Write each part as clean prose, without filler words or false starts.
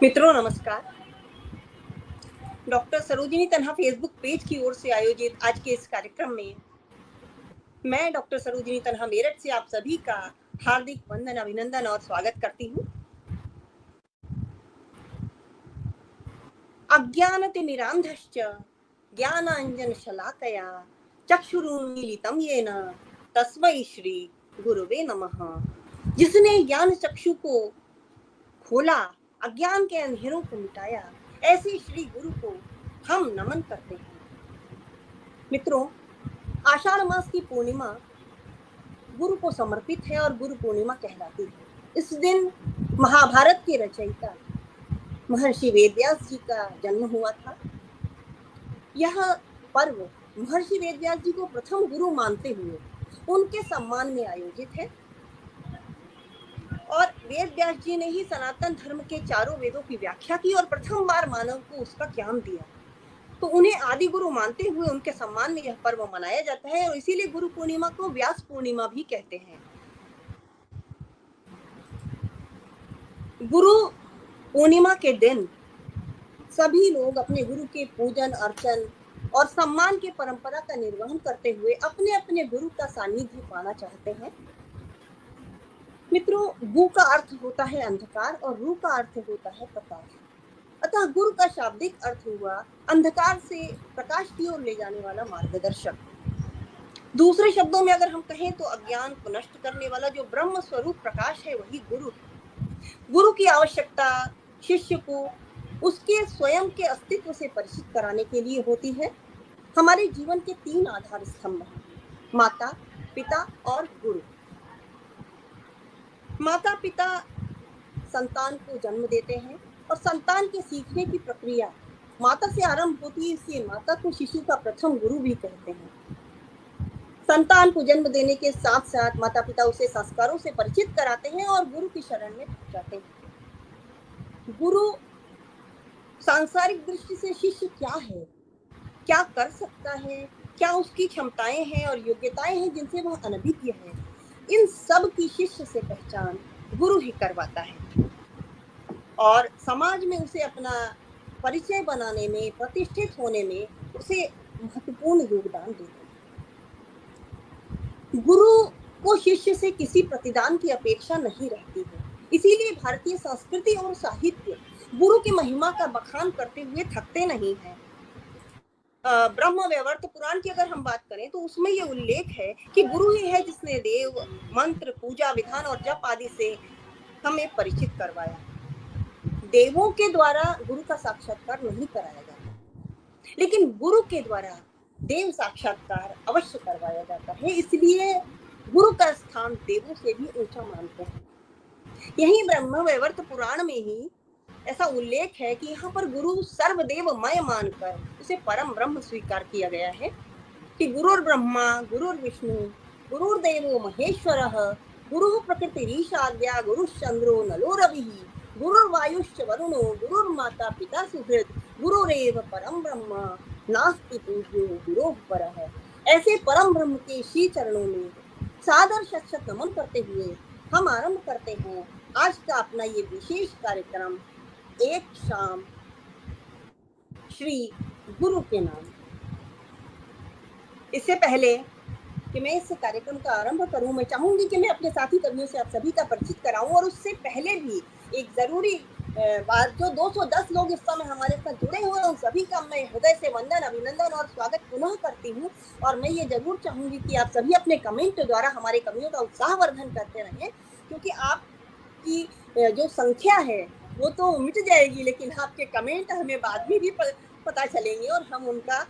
मित्रों नमस्कार। डॉक्टर सरोजिनी तन्हा फेसबुक पेज की ओर से आयोजित आज के इस कार्यक्रम में मैं डॉक्टर सरोजिनी तन्हा मेरठ से आप सभी का हार्दिक वंदन, अभिनंदन और स्वागत करती हूँ। अज्ञानतिमिरान्धश्च ज्ञानाञ्जनशलाकया चक्षुरुन्मीलितं येन तस्मै श्री गुरुवे नमः। जिसने ज्ञान चक्षु को खोला, अज्ञान के अंधेरों को मिटाया, ऐसे श्री गुरु को हम नमन करते हैं। मित्रों, आषाढ़ मास की पूर्णिमा गुरु को समर्पित है और गुरु पूर्णिमा कहलाती है। इस दिन महाभारत के रचयिता महर्षि वेदव्यास जी का जन्म हुआ था। यह पर्व महर्षि वेदव्यास जी को प्रथम गुरु मानते हुए उनके सम्मान में आयोजित है और वेद व्यास जी ने ही सनातन धर्म के चारों वेदों की व्याख्या की और प्रथम बार मानव को उसका ज्ञान दिया। तो उन्हें आदि गुरु मानते हुए उनके सम्मान में यह पर्व मनाया जाता है और इसीलिए गुरु पूर्णिमा को व्यास पूर्णिमा भी कहते हैं। गुरु पूर्णिमा के दिन सभी लोग अपने गुरु के पूजन अर्चन और सम्मान की परंपरा का निर्वहन करते हुए अपने अपने गुरु का सानिध्य पाना चाहते हैं। मित्रों, गु का अर्थ होता है अंधकार और रु का अर्थ होता है प्रकाश। अतः गुरु का शाब्दिक अर्थ हुआ अंधकार से प्रकाश की ओर ले जाने वाला मार्गदर्शक। दूसरे शब्दों में अगर हम कहें तो अज्ञान को नष्ट करने वाला जो ब्रह्म स्वरूप प्रकाश है वही गुरु है। गुरु की आवश्यकता शिष्य को उसके स्वयं के अस्तित्व से परिचित कराने के लिए होती है। हमारे जीवन के तीन आधार स्तंभ हैं, माता, पिता और गुरु। माता पिता संतान को जन्म देते हैं और संतान के सीखने की प्रक्रिया माता से आरंभ होती है, इसलिए माता को शिशु का प्रथम गुरु भी कहते हैं। संतान को जन्म देने के साथ साथ माता पिता उसे संस्कारों से परिचित कराते हैं और गुरु की शरण में जाते हैं। गुरु सांसारिक दृष्टि से शिष्य क्या है, क्या कर सकता है, क्या उसकी क्षमताएं हैं और योग्यताएं हैं जिनसे वह अनभिज्ञ है, इन सब की शिष्य से पहचान गुरु ही करवाता है और समाज में उसे अपना परिचय बनाने में, प्रतिष्ठित होने में उसे महत्वपूर्ण योगदान देता है। गुरु को शिष्य से किसी प्रतिदान की अपेक्षा नहीं रहती है, इसीलिए भारतीय संस्कृति और साहित्य गुरु की महिमा का बखान करते हुए थकते नहीं हैं। ब्रह्म वैवर्त पुराण की अगर हम बात करें तो उसमें ये उल्लेख है कि गुरु ही है जिसने देव मंत्र पूजा विधान और जप आदि से हमें परिचित करवाया। देवों के द्वारा गुरु का साक्षात्कार नहीं कराया जाता, लेकिन गुरु के द्वारा देव साक्षात्कार अवश्य करवाया जाता है। इसलिए गुरु का स्थान देवों से भी ऊंचा मानते हैं। यही ब्रह्म वैवर्त पुराण में ही ऐसा उल्लेख है कि यहाँ पर गुरु सर्वदेवमय मानकर उसे परम ब्रह्म स्वीकार किया गया है कि गुरुर् ब्रह्मा गुरुर्विष्णु गुरुर्देवो महेश्वरः गुरुः प्रकृतिरीशाद्या गुरुश्चंद्रो नलो रविः गुरुर्वायुश्च वरुणो गुरुर्माता पिता सुहृद गुरुरेव परम ब्रह्म नास्ति पूज्यो गुरोः परः। ऐसे परम ब्रह्म के श्री चरणों में सादर शत नमन करते हुए हम आरंभ करते हैं आज का अपना ये विशेष कार्यक्रम, एक शाम श्री गुरु के नाम। इससे पहले कि मैं इस कार्यक्रम का आरंभ करूं, मैं चाहूंगी कि मैं अपने साथी कवियों से आप सभी का परिचित कराऊं और उससे पहले भी एक जरूरी बात, जो 210 लोग इस समय हमारे साथ जुड़े हुए हैं उन सभी का मैं हृदय से वंदन, अभिनंदन और स्वागत पुनः करती हूँ। और मैं ये जरूर चाहूंगी कि आप सभी अपने कमेंट द्वारा हमारे कवियों का उत्साहवर्धन करते रहें, क्योंकि आपकी जो संख्या है वो तो मिट जाएगी, लेकिन आपके कमेंट हमें बाद में भी पता चलेंगे और हम उनका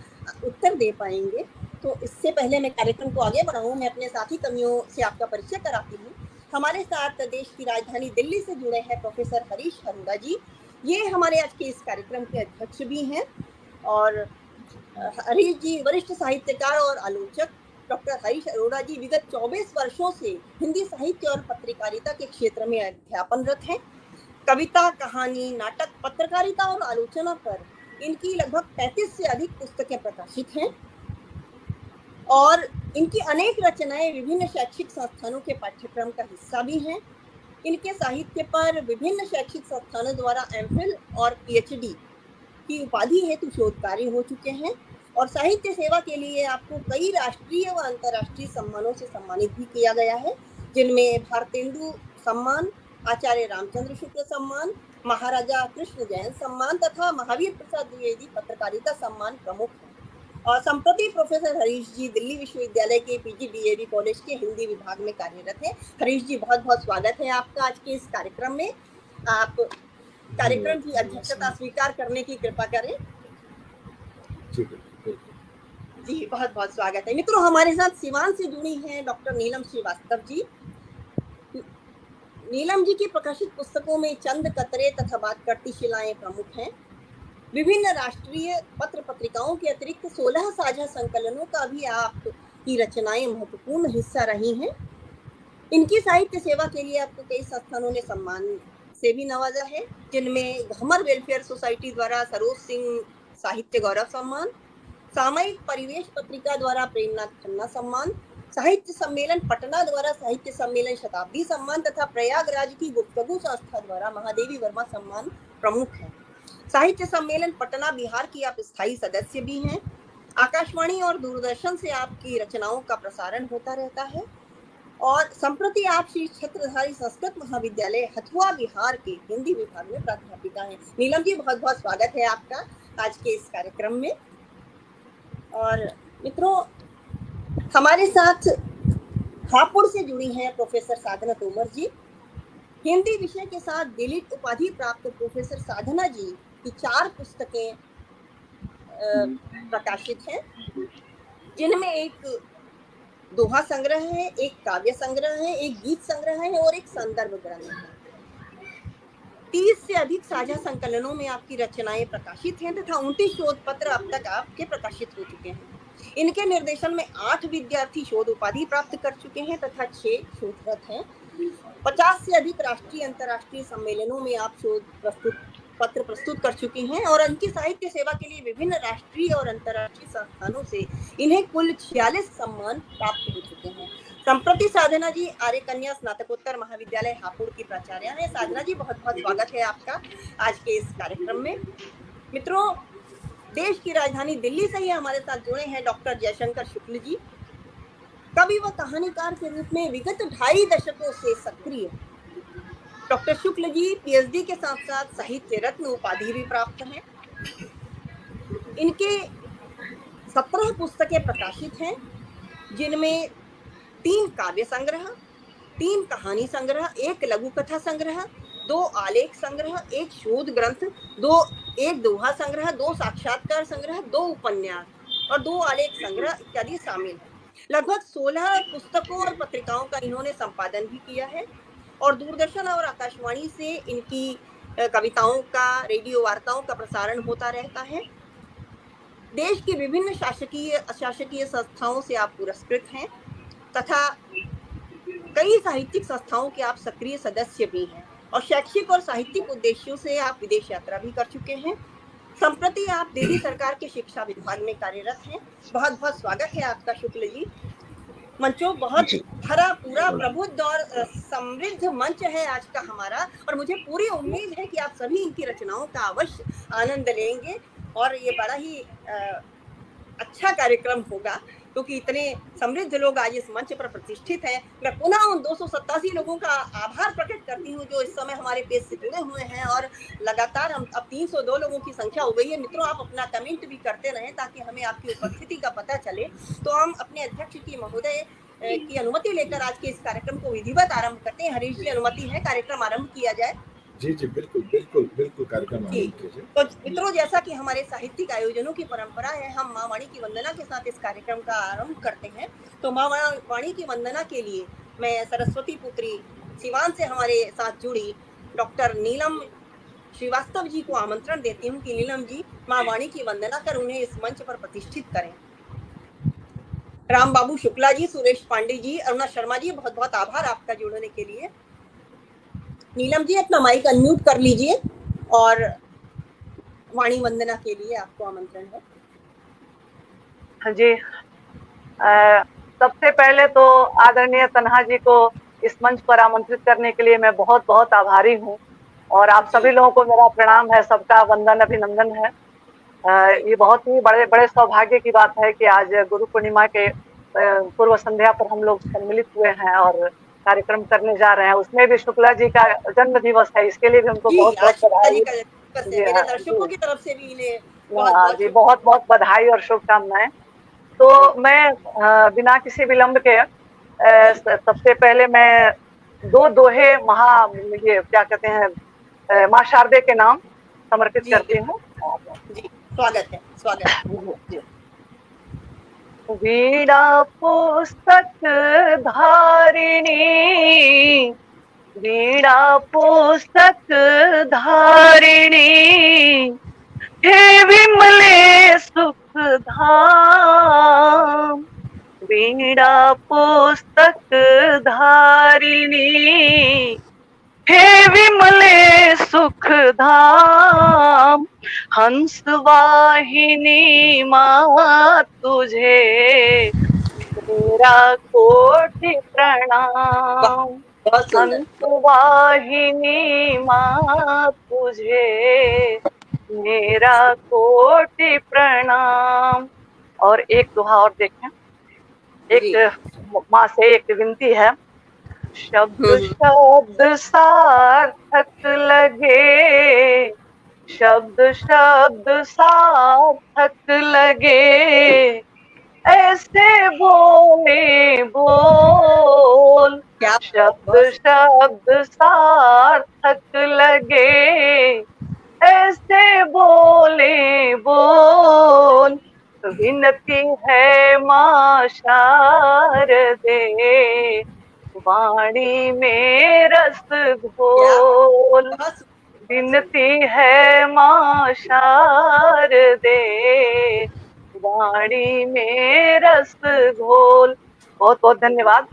उत्तर दे पाएंगे। तो इससे पहले मैं कार्यक्रम को आगे बढ़ाऊं, मैं अपने साथी कवियों से आपका परिचय कराती हूँ। हमारे साथ देश की राजधानी दिल्ली से जुड़े हैं प्रोफेसर हरीश अरोड़ा जी। ये हमारे आज के इस कार्यक्रम के अध्यक्ष भी हैं और हरीश जी वरिष्ठ साहित्यकार और आलोचक। डॉक्टर हरीश अरोड़ा जी विगत 24 वर्षों से हिंदी साहित्य और पत्रकारिता के क्षेत्र में अध्यापनरत हैं। कविता, कहानी, नाटक, पत्रकारिता और आलोचना पर इनकी लगभग 35 से अधिक पुस्तकें प्रकाशित हैं और इनकी अनेक रचनाएं विभिन्न शैक्षिक संस्थानों के पाठ्यक्रम का हिस्सा भी हैं। इनके साहित्य पर विभिन्न शैक्षिक संस्थानों द्वारा एमफिल और पीएचडी की उपाधि हेतु शोध कार्य हो चुके हैं और साहित्य सेवा के लिए आपको कई राष्ट्रीय व अंतर्राष्ट्रीय सम्मानों से सम्मानित भी किया गया है, जिनमें भारतेंदु सम्मान, आचार्य रामचंद्र शुक्ल सम्मान, महाराजा कृष्ण जैन सम्मान तथा महावीर प्रसाद द्विवेदी पत्रकारिता सम्मान प्रमुख हैं। और संप्रति प्रोफेसर हरीश जी दिल्ली विश्वविद्यालय के पीजीडीएवी कॉलेज के हिंदी विभाग में कार्यरत हैं। हरीश जी, बहुत बहुत स्वागत है आपका आज के इस कार्यक्रम में। आप कार्यक्रम की अध्यक्षता स्वीकार करने की कृपा करें। जी, बहुत बहुत स्वागत है। मित्रों, हमारे साथ सिवान से जुड़ी हैं डॉक्टर नीलम श्रीवास्तव जी। नीलम जी की प्रकाशित पुस्तकों में चंद कतरे तथा बात करती शिलाएं प्रमुख हैं। विभिन्न राष्ट्रीय पत्र पत्रिकाओं के अतिरिक्त 16 साझा संकलनों का भी आपकी रचनाएं महत्वपूर्ण हिस्सा रही हैं। इनकी साहित्य सेवा के लिए आपको कई संस्थानों ने सम्मान से भी नवाजा है, जिनमें घमर वेलफेयर सोसाइटी द्वारा सरोज सिंह साहित्य गौरव सम्मान, सामयिक परिवेश पत्रिका द्वारा प्रेमनाथ खन्ना सम्मान, साहित्य सम्मेलन पटना द्वारा साहित्य सम्मेलन शताब्दी सम्मान तथा प्रयागराज की गुफ्तगू संस्था द्वारा महादेवी वर्मा सम्मान प्रमुख है। साहित्य सम्मेलन पटना बिहार की आप स्थायी सदस्य भी हैं। आकाशवाणी और दूरदर्शन से आपकी रचनाओं का प्रसारण होता रहता है और संप्रति आप श्री छत्रधारी संस्कृत महाविद्यालय हथुआ बिहार के हिंदी विभाग में प्राध्यापिका हैं। नीलम जी, बहुत बहुत स्वागत है आपका आज के इस कार्यक्रम में। और मित्रों, हमारे साथ हापुड़ से जुड़ी हैं प्रोफेसर साधना तोमर जी। हिंदी विषय के साथ दिलीट उपाधि प्राप्त प्रोफेसर साधना जी की 4 पुस्तकें प्रकाशित हैं, जिनमें एक दोहा संग्रह है, एक काव्य संग्रह है, एक गीत संग्रह है और एक संदर्भ ग्रंथ है। 30 से अधिक साझा संकलनों में आपकी रचनाएं प्रकाशित हैं तथा 29 शोध पत्र अब तक आपके प्रकाशित हो चुके हैं। इनके निर्देशन में 8 विद्यार्थी शोध उपाधि प्राप्त कर चुके हैं तथा 6 शोधरत हैं। 50 से अधिक राष्ट्रीय अंतर्राष्ट्रीय सम्मेलनों में आप शोध पत्र प्रस्तुत कर चुकी हैं और इनकी साहित्य सेवा के लिए विभिन्न राष्ट्रीय और अंतर्राष्ट्रीय संस्थानों से इन्हें कुल 46 सम्मान प्राप्त हो चुके हैं। संप्रति साधना जी आर्य कन्या स्नातकोत्तर महाविद्यालय हापुड़ की प्राचार्य हैं। साधना जी, बहुत बहुत स्वागत है आपका आज के इस कार्यक्रम में। मित्रों, देश की राजधानी दिल्ली से ही हमारे साथ जुड़े हैं डॉक्टर जयशंकर शुक्ल जी। कवि व कहानीकार के रूप में विगत 2.5 दशकों से सक्रिय डॉक्टर शुक्ल जी पीएचडी के साथ साथ साहित्य रत्न उपाधि भी प्राप्त हैं। इनके 17 पुस्तकें प्रकाशित हैं, जिनमें 3 काव्य संग्रह, 3 कहानी संग्रह, 1 लघु कथा संग्रह, 2 आलेख संग्रह, 1 शोध ग्रंथ, 1 दोहा संग्रह, 2 साक्षात्कार संग्रह, 2 उपन्यास और 2 आलेख संग्रह इत्यादि शामिल है। लगभग 16 पुस्तकों और पत्रिकाओं का इन्होंने संपादन भी किया है और दूरदर्शन और आकाशवाणी से इनकी कविताओं का, रेडियो वार्ताओं का प्रसारण होता रहता है। देश की विभिन्न शासकीय अशासकीय संस्थाओं से आप पुरस्कृत हैं तथा कई साहित्यिक संस्थाओं के आप सक्रिय सदस्य भी हैं और शैक्षिक और साहित्यिक उद्देश्यों से आप विदेश यात्रा भी कर चुके हैं। संप्रति आप दिल्ली सरकार के शिक्षा विभाग में कार्यरत हैं। बहुत बहुत स्वागत है आपका शुक्ल जी। मंचों, बहुत भरा पूरा प्रबुद्ध और समृद्ध मंच है आज का हमारा और मुझे पूरी उम्मीद है कि आप सभी इनकी रचनाओं का अवश्य आनंद लेंगे और ये बड़ा ही अच्छा कार्यक्रम होगा, क्योंकि इतने समृद्ध लोग आज इस मंच पर प्रतिष्ठित हैं। मैं पुनः उन 287 लोगों का आभार प्रकट करती हूँ जो इस समय हमारे पेज से जुड़े हुए हैं और लगातार हम अब 302 लोगों की संख्या हो गई है। मित्रों, आप अपना कमेंट भी करते रहें ताकि हमें आपकी उपस्थिति का पता चले। तो हम अपने अध्यक्ष की महोदय की अनुमति लेकर आज के इस कार्यक्रम को विधिवत आरंभ करते हैं। हरीश जी, अनुमति है कार्यक्रम आरंभ किया जाए? जी जी, बिल्कुल बिल्कुल बिल्कुल कार्यक्रम आरंभ कीजिए। तो मित्रों, जैसा कि हमारे साहित्यिक आयोजनों की परंपरा है, हम माँ वाणी की वंदना के साथ इस कार्यक्रम का आरंभ करते हैं। तो माँ वाणी की वंदना के लिए मैं सरस्वती पुत्री सिवान से हमारे साथ जुड़ी डॉक्टर नीलम श्रीवास्तव जी को आमंत्रण देती हूँ कि नीलम जी माँ वाणी की वंदना कर उन्हें इस मंच पर प्रतिष्ठित करें। राम बाबू शुक्ला जी, सुरेश पांडे जी, अरुणा शर्मा जी, बहुत बहुत आभार आपका जुड़ने के लिए। नीलम जी, अपना माइक अनम्यूट कर लीजिए और वाणी वंदना के लिए आपको आमंत्रण है। जी, सबसे पहले तो आदरणीय तन्हा जी को इस मंच पर आमंत्रित करने के लिए मैं बहुत बहुत आभारी हूँ। और आप सभी लोगों को मेरा प्रणाम है, सबका वंदन अभिनंदन है। ये बहुत ही बड़े बड़े सौभाग्य की बात है कि आज गुरु पूर्णिमा के पूर्व संध्या पर हम लोग सम्मिलित हुए हैं और कार्यक्रम करने जा रहे हैं। उसमें भी शुक्ला जी का जन्म दिवस है, इसके लिए भी हमको जी, बहुत आज बहुत शुक्ला जी बधाई। का दिवस है। जी मेरे हाँ दर्शकों जी, की तरफ से भी इन्हें बहुत हाँ बहुत जी, बहुत बहुत बधाई और शुभकामनाएं। तो मैं बिना किसी विलंब के सबसे पहले मैं दो दोहे ये क्या कहते हैं माँ शारदे के नाम समर्पित जी करती हूँ। जी, स्वागत है, स्वागत है। वीणा पुस्तक धारिणी, वीणा पुस्तक धारिणी, हे विमले सुख धाम। वीणा पुस्तक धारिणी, हे विमले सुख धाम। हंस वाहिनी माँ तुझे मेरा कोटि प्रणाम। बहुत सुंदर। हंस वाहिनी माँ तुझे मेरा कोटि प्रणाम। और एक दोहा और देखें, जी। एक माँ से एक विनती है। शब्द हम्म। शब्द सार्थक लगे, शब्द शब्द सार्थक लगे, ऐसे बोले बोल। क्या शब्द बहुत शब्द सार्थक लगे, ऐसे बोले बोल। विनती है माँ शारदे, वाणी में रस क्या घोल। बहुत सुंदर। विनती है माँ शारदे, वाणी में रस घोल। बहुत बहुत धन्यवाद।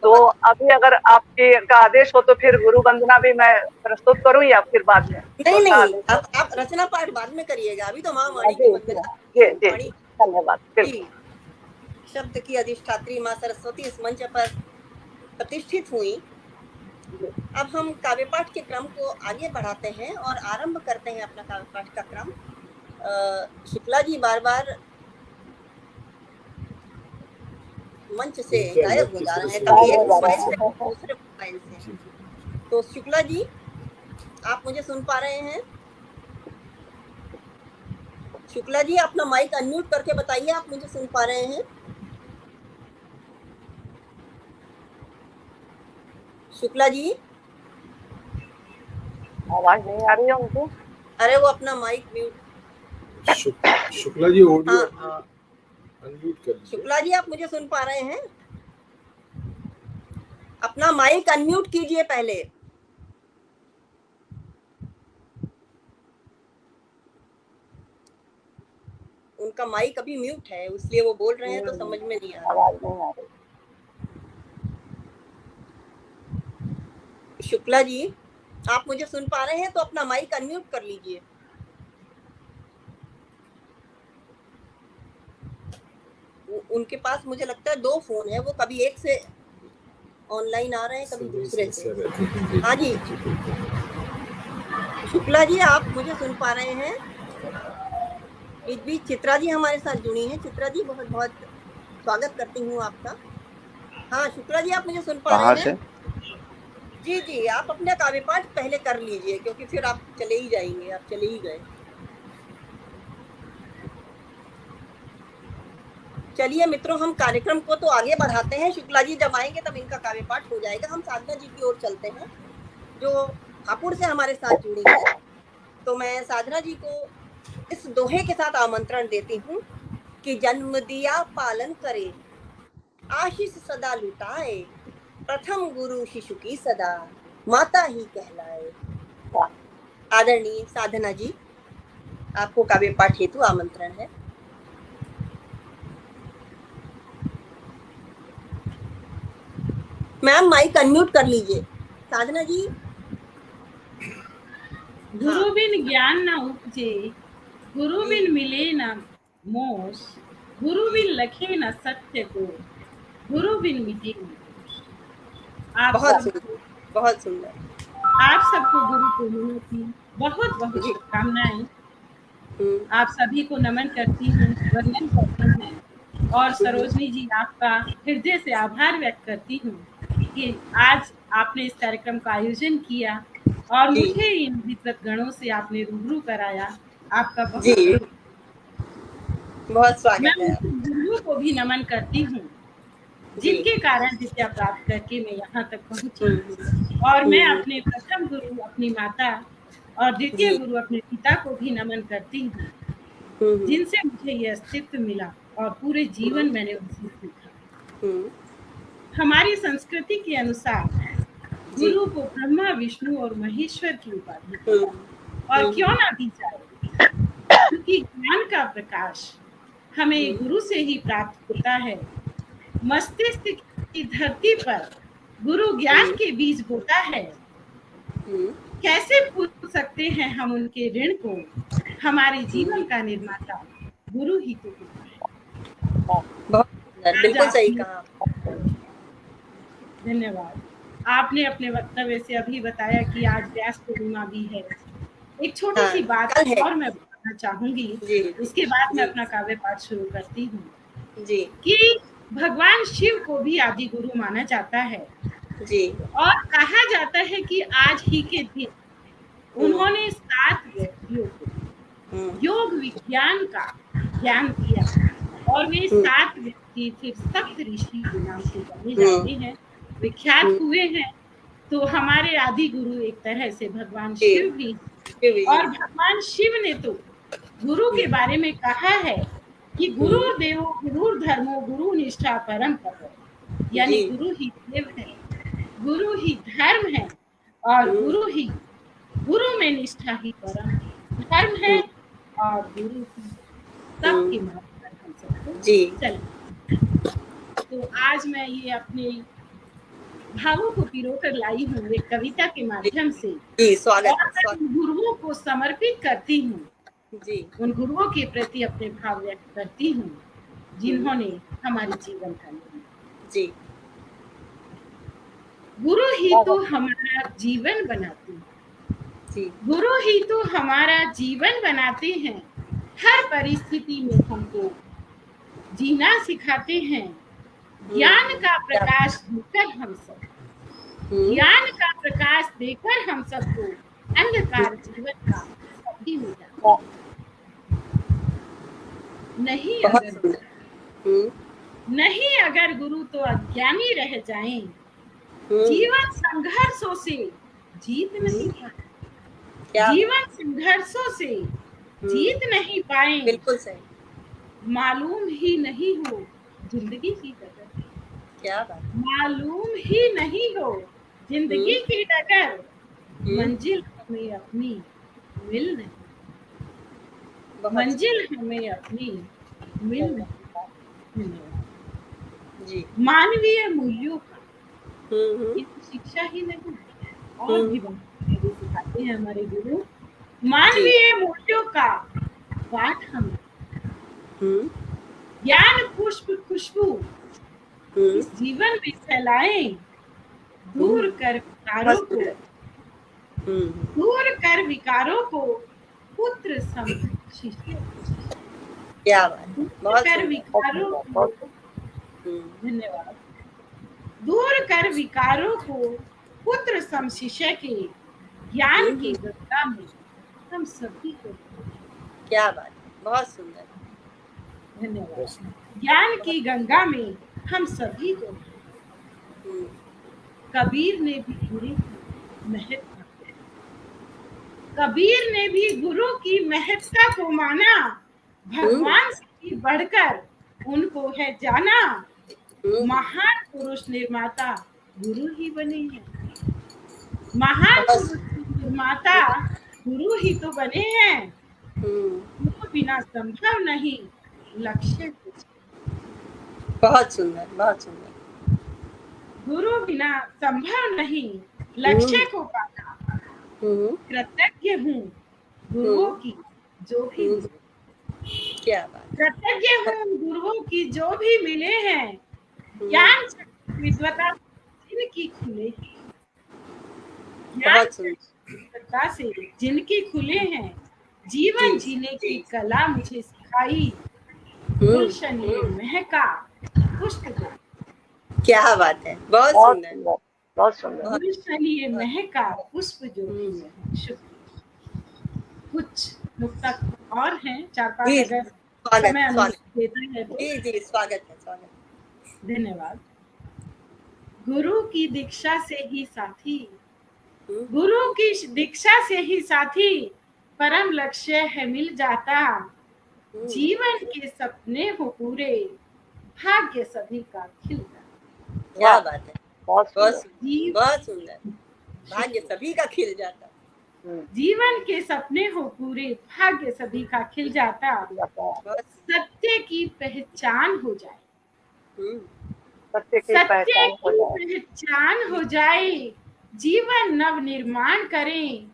तो बहुत अभी अगर आपके का आदेश हो तो फिर गुरु वंदना भी मैं प्रस्तुत करूं या फिर बाद में? नहीं का नहीं, आदेश अब आप रचना पाठ बाद में करिएगा, अभी तो माँ है? वाणी की जी जी वंदना। जी जी जी, वाणी धन्यवाद, जी, बिल्कुल। शब्द की अधिष्ठात्री माँ सरस्वती इस मंच पर प्रतिष्ठित हुई। अब हम काव्य पाठ के क्रम को आगे बढ़ाते हैं और आरंभ करते हैं अपना काव्य पाठ का क्रम। शुक्ला जी बार बार मंच से गायब हो जा रहे हैं, कभी एक मोबाइल से दूसरे मोबाइल से। तो शुक्ला जी, आप मुझे सुन पा रहे हैं? शुक्ला जी, अपना माइक अनम्यूट करके बताइए आप मुझे सुन पा रहे हैं? शुक्ला जी, आवाज नहीं आ रही है उनको? अरे वो अपना mic mute. Shukla ji audio हाँ, अनम्यूट कर लीजिए। शुक्ला जी, आप मुझे सुन पा रहे हैं? अपना माइक अनम्यूट कीजिए पहले। उनका माइक अभी म्यूट है, इसलिए वो बोल रहे हैं तो समझ में नहीं आ रहा। आवाज नहीं आ रही। शुक्ला जी, आप मुझे सुन पा रहे हैं तो अपना माइक अनम्यूट कर लीजिए। उनके पास मुझे लगता है 2 फोन है, वो कभी एक से ऑनलाइन आ रहे हैं, कभी दूसरे से। हाँ जी, शुक्ला जी, आप मुझे सुन पा रहे हैं? बीच बीच चित्रा जी हमारे साथ जुड़ी हैं। चित्रा जी, बहुत बहुत स्वागत करती हूँ आपका। हाँ शुक्ला जी, आप मुझे सुन पा रहे हैं? जी जी, आप अपना काव्य पाठ पहले कर लीजिए, क्योंकि फिर आप चले ही जाएंगे, आप चले ही गए। चलिए मित्रों, हम कार्यक्रम को तो आगे बढ़ाते हैं। शुक्ला जी जब आएंगे तब इनका काव्य पाठ हो जाएगा। हम साधना जी की ओर चलते हैं, जो हापुड़ से हमारे साथ जुड़ी है। तो मैं साधना जी को इस दोहे के साथ आमंत्रण देती हूँ कि जन्म दिया पालन करे, आशीष सदा लुटाए, प्रथम गुरु शिशु की सदा माता ही कहलाए। आदरणीय साधना जी, आपको काव्य पाठ हेतु आमंत्रण है। मैम माइक अनम्यूट कर लीजिए। साधना जी। गुरु बिन ज्ञान न उपजे, गुरु बिन मिले न मोस, गुरु बिन लखे न सत्य को, गुरु बिन मिटे न दोष। आप बहुत सबको सुंदर, बहुत सुंदर। आप सबको गुरु पूर्णिमा की बहुत बहुत जी। शुभकामनाएं। हम्म, आप सभी को नमन करती हूँ, वंदन करती हूँ और सरोजनी जी आपका हृदय से आभार व्यक्त करती हूँ कि आज आपने इस कार्यक्रम का आयोजन किया और जी मुझे इन विद्वत गणों से आपने रूबरू कराया। आपका बहुत जी, बहुत बहुत मैं स्वागत है उनके आपका। गुरुओं को भी नमन करती हूँ जी। जिनके कारण विद्या प्राप्त करके मैं यहाँ तक पहुँची। हम्म, और मैं हम्म, अपने प्रथम गुरु अपनी माता और द्वितीय जी। गुरु अपने पिता को भी नमन करती हूँ हम्म, जिनसे मुझे ये अस्तित्व मिला और पूरे जीवन मैंने उनसे सीखा। हम्म, हमारी संस्कृति के अनुसार जी। गुरु को ब्रह्मा विष्णु और महेश्वर की उपाधि दी हम्म, जाए और क्यों हम्म, ना दी जाए, क्योंकि ज्ञान का प्रकाश हमें गुरु से ही प्राप्त होता है। मस्तिष्क की धरती पर गुरु ज्ञान हम्म, के बीज बोता है। हम्म, कैसे भूल सकते हैं हम उनके ऋण को। हमारे जीवन हम्म। का निर्माता गुरु ही तो होता है। बहुत सुंदर, आज बिल्कुल सही आपने, कहा। धन्यवाद, आपने अपने वक्तव्य से अभी बताया कि आज व्यास पूर्णिमा भी है। एक छोटी हाँ, सी बात कल है। और मैं बताना चाहूंगी, जी इसके बाद मैं जी अपना काव्य पाठ शुरू करती हूँ जी कि भगवान शिव को भी आदि गुरु माना जाता है जी। और कहा जाता है कि आज ही के दिन हम्म, उन्होंने 7 व्यक्तियों को हम्म, योग विज्ञान का ज्ञान दिया और वे हम्म, 7 व्यक्ति फिर सप्त ऋषि के नाम से जाने हम्म, जाते हैं, विख्यात हम्म, हुए हैं। तो हमारे आदि गुरु एक तरह से भगवान जी शिव भी हैं। शिव जी। और भगवान शिव ने तो गुरु के बारे में कहा है कि गुरु हम्म, देवो गुरु धर्मो गुरु निष्ठा परम तप, यानी जी। गुरु ही देव है, गुरु ही धर्म है और हम्म, गुरु में निष्ठा ही परम धर्म है हम्म, और गुरु ही सबके हम्म, मार्ग पर हम सबको जी चले। तो आज मैं ये अपने भावों को पिरो कर लाई हूँ एक कविता के जी माध्यम से जी, स्वागत और है, मैं स्वागत। उन गुरुओं को समर्पित करती हूँ, जी। उन गुरुओं के प्रति अपने भाव व्यक्त करती हूँ हम्म, जिन्होंने हमारे जीवन का निर्माण। जी गुरु ही तो हमारा जीवन बनाते हैं, जी। गुरु ही तो हमारा जीवन बनाते हैं, हर परिस्थिति में हमको जीना सिखाते हैं। ज्ञान का क्या? प्रकाश देकर हम सब, हम्म, ज्ञान का प्रकाश देकर हम सबको अंधकार जीवन का सभी मिटा। नहीं बहुत अगर सुंदर। हम्म, नहीं अगर गुरु तो अज्ञानी रह जाएं, हम्म, जीवन संघर्षों से जीत नहीं पाए, क्या? जीवन संघर्षों से जीत नहीं पाए, बिल्कुल सही। मालूम ही नहीं हो जिंदगी की डगर, क्या बात। मालूम ही नहीं हो जिंदगी की डगर, मंजिल हमें अपनी मिल नहीं, बहुत मंजिल हमें अपनी मिल नहीं। धन्यवाद। जी। मानवीय मूल्यों का हम्म, ये तो शिक्षा ही नहीं और भी बहुत चीजें सिखाते हैं हमारे गुरु। मानवीय मूल्यों का पाठ हम हम्म, ज्ञान पुष्प खुशबू हम्म, इस जीवन में फैलाएं, दूर कर विकारों बहुत को, सुंदर। हम्म, दूर कर विकारों को पुत्र सम शिष्य, क्या बात। दूर बहुत कर सुंदर। विकारों को, धन्यवाद, दूर कर विकारों को पुत्र सम शिष्य के, ज्ञान की गंगा में हम सभी को। क्या बात। बहुत सुंदर। धन्यवाद। ज्ञान की गंगा में हम सभी को। हम्म, कबीर ने भी गुरु की महत्ता, कबीर ने भी गुरु की महत्ता को माना, भगवान से भी बढ़कर उनको है जाना, महान पुरुष निर्माता गुरु ही बने हैं, महान बहुत पुरुष निर्माता गुरु ही तो बने हैं, गुरु बिना संभव नहीं लक्ष्य कुछ, बहुत सुंदर, बहुत सुंदर। गुरु बिना संभव नहीं लक्ष्य को पाना, कृतज्ञ हूँ गुरुओं की जो भी मिले, क्या बात। कृतज्ञ हूँ गुरुओं की जो भी मिले हैं, ज्ञान विद्वता जिन जिनकी खुले बहुत सुंदर। से जिनकी खुले हैं जीवन जीने की कला मुझे सिखाई, गुलशन ये महका पुष्प जो। क्या बात है, बहुत बहुत सुंदर। सुंदर, बहुत सुंदर। गुलशन ये महका पुष्प जो। शुक्रिया। कुछ नुक्ता और हैं, 4-5 जी, अगर स्वागत, समय स्वागत। देता है तो। जी, स्वागत है, स्वागत। धन्यवाद। गुरु की दीक्षा से ही साथी, गुरु की दीक्षा से ही साथी परम लक्ष्य है मिल जाता, जीवन के सपने हो पूरे भाग्य सभी का खिल जाता। क्या बात है, बहुत बहुत सुंदर। सुंदर, बहुत सुंदर। भाग्य सभी का खिल जाता। जीवन के सपने हो पूरे भाग्य सभी का खिल जाता, सत्य की पहचान हो जाए, सत्य की पहचान हो जाए, जीवन नव निर्माण करें,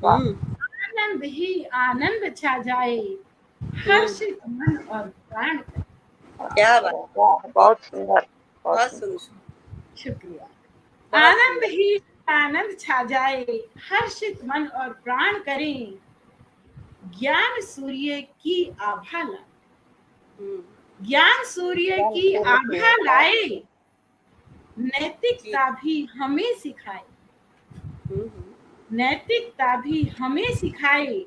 आनंद ही आनंद छा जाए, हर्षित मन और प्राण। क्या बात, बहुत सुंदर, बहुत सुंदर। शुक्रिया। आनंद ही आनंद छा जाए, हर्षित मन और प्राण करें, ज्ञान सूर्य की आभा लाए, ज्ञान सूर्य की आभा लाए, नैतिकता भी हमें सिखाए, नैतिकता भी हमें सिखाए,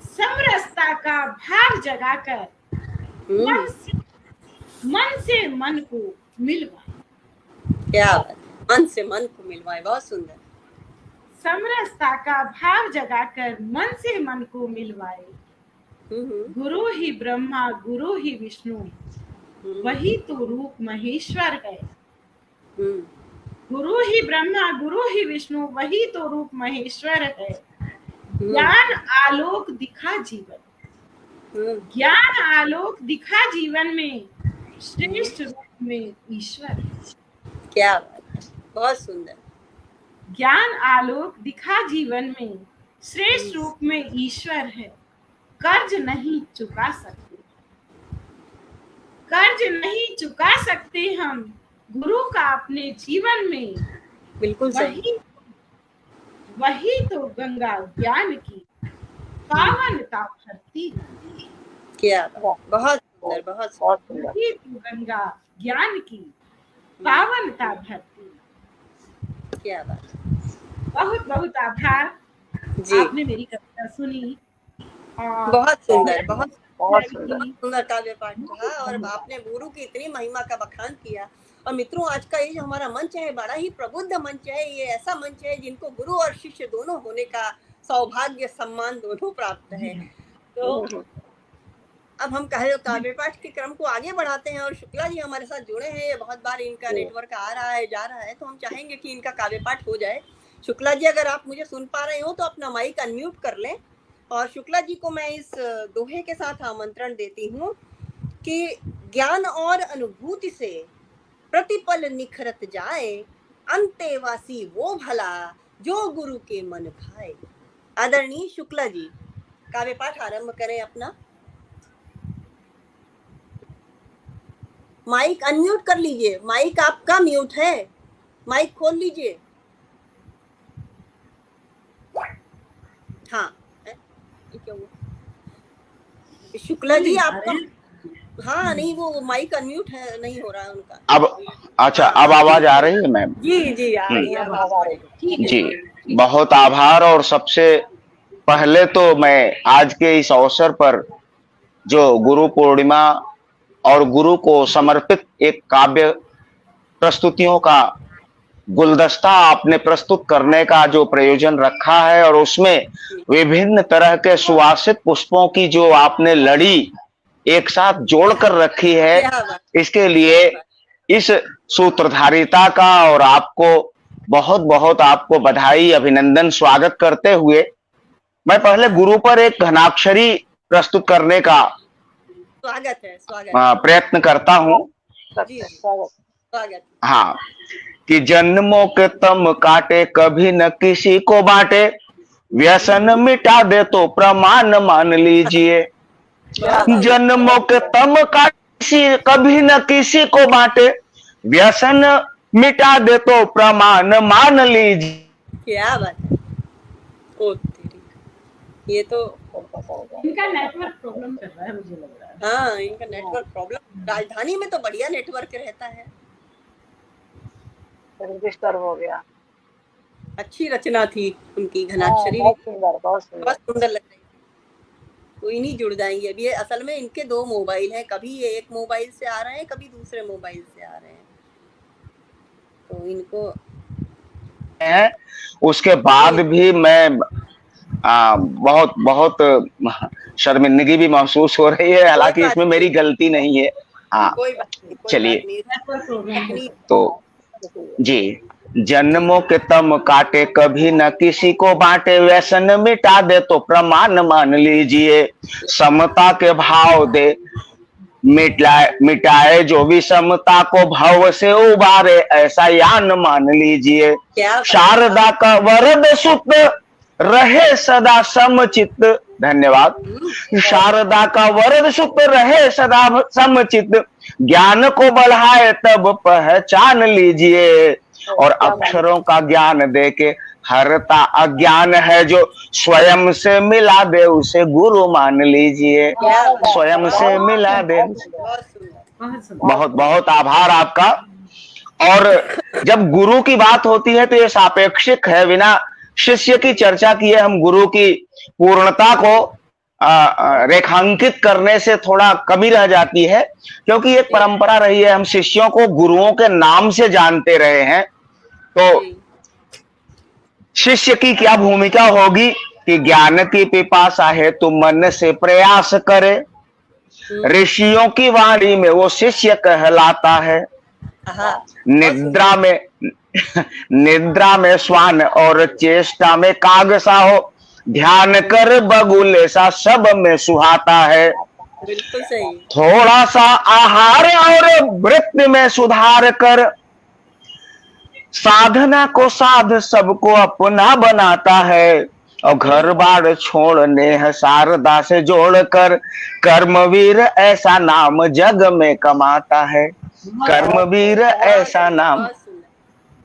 समरसता का भाव जगाकर मन से मन को मिलवाए। क्या बात, मन से मन को मिलवाए, बहुत सुंदर। समरसता का भाव जगाकर मन से मन को मिलवाए, गुरु ही ब्रह्मा गुरु ही विष्णु, वही तो रूप महेश्वर है, गुरु ही ब्रह्मा गुरु ही विष्णु, वही तो रूप महेश्वर है, ज्ञान आलोक दिखा जीवन, ज्ञान आलोक दिखा जीवन में, श्रेष्ठ रूप में ईश्वर। क्या बात है, बहुत सुंदर। ज्ञान आलोक दिखा जीवन में, श्रेष्ठ रूप में ईश्वर है, कर्ज नहीं चुका सकते, कर्ज नहीं चुका सकते हम गुरु का अपने जीवन में। बिल्कुल सही। वही तो गंगा ज्ञान की पावनता भरती। क्या बहुत सुंदर, बहुत सुंदर। वही तो गंगा ज्ञान की पावनता भरती। क्या बात, बहुत बहुत आभार जी। आपने मेरी कविता सुनी और बहुत सुंदर, बहुत सुंदर काव्य पाठ रहा, और आपने गुरु की इतनी महिमा का बखान किया। और मित्रों, आज का ये जो हमारा मंच है, बड़ा ही प्रबुद्ध मंच है। ये ऐसा मंच है जिनको गुरु और शिष्य दोनों होने का सौभाग्य सम्मान दोनों प्राप्त है। तो अब हम काव्य पाठ के क्रम को आगे बढ़ाते हैं, और शुक्ला जी हमारे साथ जुड़े हैं। बहुत बार इनका नेटवर्क आ रहा है, जा रहा है, तो हम चाहेंगे कि इनका काव्य पाठ हो जाए। शुक्ला जी, अगर आप मुझे सुन पा रहे हो तो अपना माइक अनम्यूट कर लें। और शुक्ला जी को मैं इस दोहे के साथ आमंत्रण देती हूँ कि ज्ञान और अनुभूति से प्रतिपल निखरत जाए, अंतेवासी वो भला जो गुरु के मन भाए। आदरणीय शुक्ला जी, काव्य पाठ आरंभ करें अपना। माइक अनम्यूट कर लीजिए, माइक आपका म्यूट है, माइक खोल लीजिए। हाँ, क्या हुआ? शुक्ला जी आपका, हाँ नहीं, वो माइक अनम्यूट है, नहीं हो रहा है उनका। अब अच्छा, अब आवाज आ रही है मैम? जी आ रही है। जी, बहुत आभार। और सबसे पहले तो मैं आज के इस अवसर पर जो गुरु पूर्णिमा और गुरु को समर्पित एक काव्य प्रस्तुतियों का गुलदस्ता आपने प्रस्तुत करने का जो प्रयोजन रखा है, और उसमें विभिन्न तरह के सुवासित पुष्पों की जो आपने लड़ी एक साथ जोड़कर रखी है, इसके लिए इस सूत्रधारिता का और आपको बहुत बहुत आपको बधाई, अभिनंदन, स्वागत करते हुए मैं पहले गुरु पर एक घनाक्षरी प्रस्तुत करने का स्वागत है, प्रयत्न करता हूँ। हाँ, कि जन्मों के तम काटे कभी न किसी को बांटे, व्यसन मिटा दे तो प्रमाण मान लीजिए। जन्मों के तम काटे कभी न किसी को बांटे, व्यसन मिटा दे तो प्रमाण मान लीजिए। क्या बात है। ओ तेरी, ये तो इनका नेटवर्क प्रॉब्लम कर रहा है मुझे लग रहा है। हाँ, इनका नेटवर्क प्रॉब्लम। राजधानी में तो बढ़िया नेटवर्क रहता है। डिस्टर्ब हो गया। अच्छी रचना थी उनकी, घनाक्षरी बहुत सुंदर, बहुत सुंदर। बहुत सुंदर लग रही है। कोई नहीं, जुड़ जाएंगे। अभी ये असल में इनके 2 मोबाइल हैं, कभी ये एक मोबाइल से आ रहे हैं, कभी दूसरे मोबाइल से आ रहे हैं, तो इनको है। उसके बाद भी मैं बहुत बहुत शर्मिंदगी भी महसूस हो रही है, हालांकि इसमें मेरी गलती नहीं है। हाँ, कोई बात नहीं, कोई चलिए। बात नहीं। नेटवर्क प्रॉब्लम तो जी, जन्मों के तम काटे कभी न किसी को बांटे, व्यसन मिटा दे तो प्रमाण मान लीजिए, समता के भाव दे मिटाए जो विषमता को भव से उबारे, ऐसा यान मान लीजिए। शारदा का वरद सुत रहे सदा समचित। धन्यवाद। शारदा का वरद सुत रहे सदा समचित, ज्ञान को बढ़ाए तब पहचान लीजिए, और अक्षरों का ज्ञान देके हरता अज्ञान है, जो स्वयं से मिला दे उसे गुरु मान लीजिए। स्वयं से मिला दे। बहुत बहुत आभार आपका। और जब गुरु की बात होती है तो ये सापेक्षिक है, बिना शिष्य की चर्चा किए हम गुरु की पूर्णता को रेखांकित करने से थोड़ा कमी रह जाती है, क्योंकि एक परंपरा रही है, हम शिष्यों को गुरुओं के नाम से जानते रहे हैं। तो शिष्य की क्या भूमिका होगी कि ज्ञान की पिपासा है तो मन से प्रयास करे, ऋषियों की वाणी में वो शिष्य कहलाता है। निद्रा में श्वान और चेष्टा में काग सा हो, ध्यान कर बगुले सा सब में सुहाता है। बिल्कुल सही। थोड़ा सा आहार और वृत्ति में सुधार कर, साधना को साध सबको अपना बनाता है, और घर बार छोड़ने है शारदा से जोड़कर, कर्मवीर ऐसा नाम जग में कमाता है। कर्मवीर ऐसा नाम।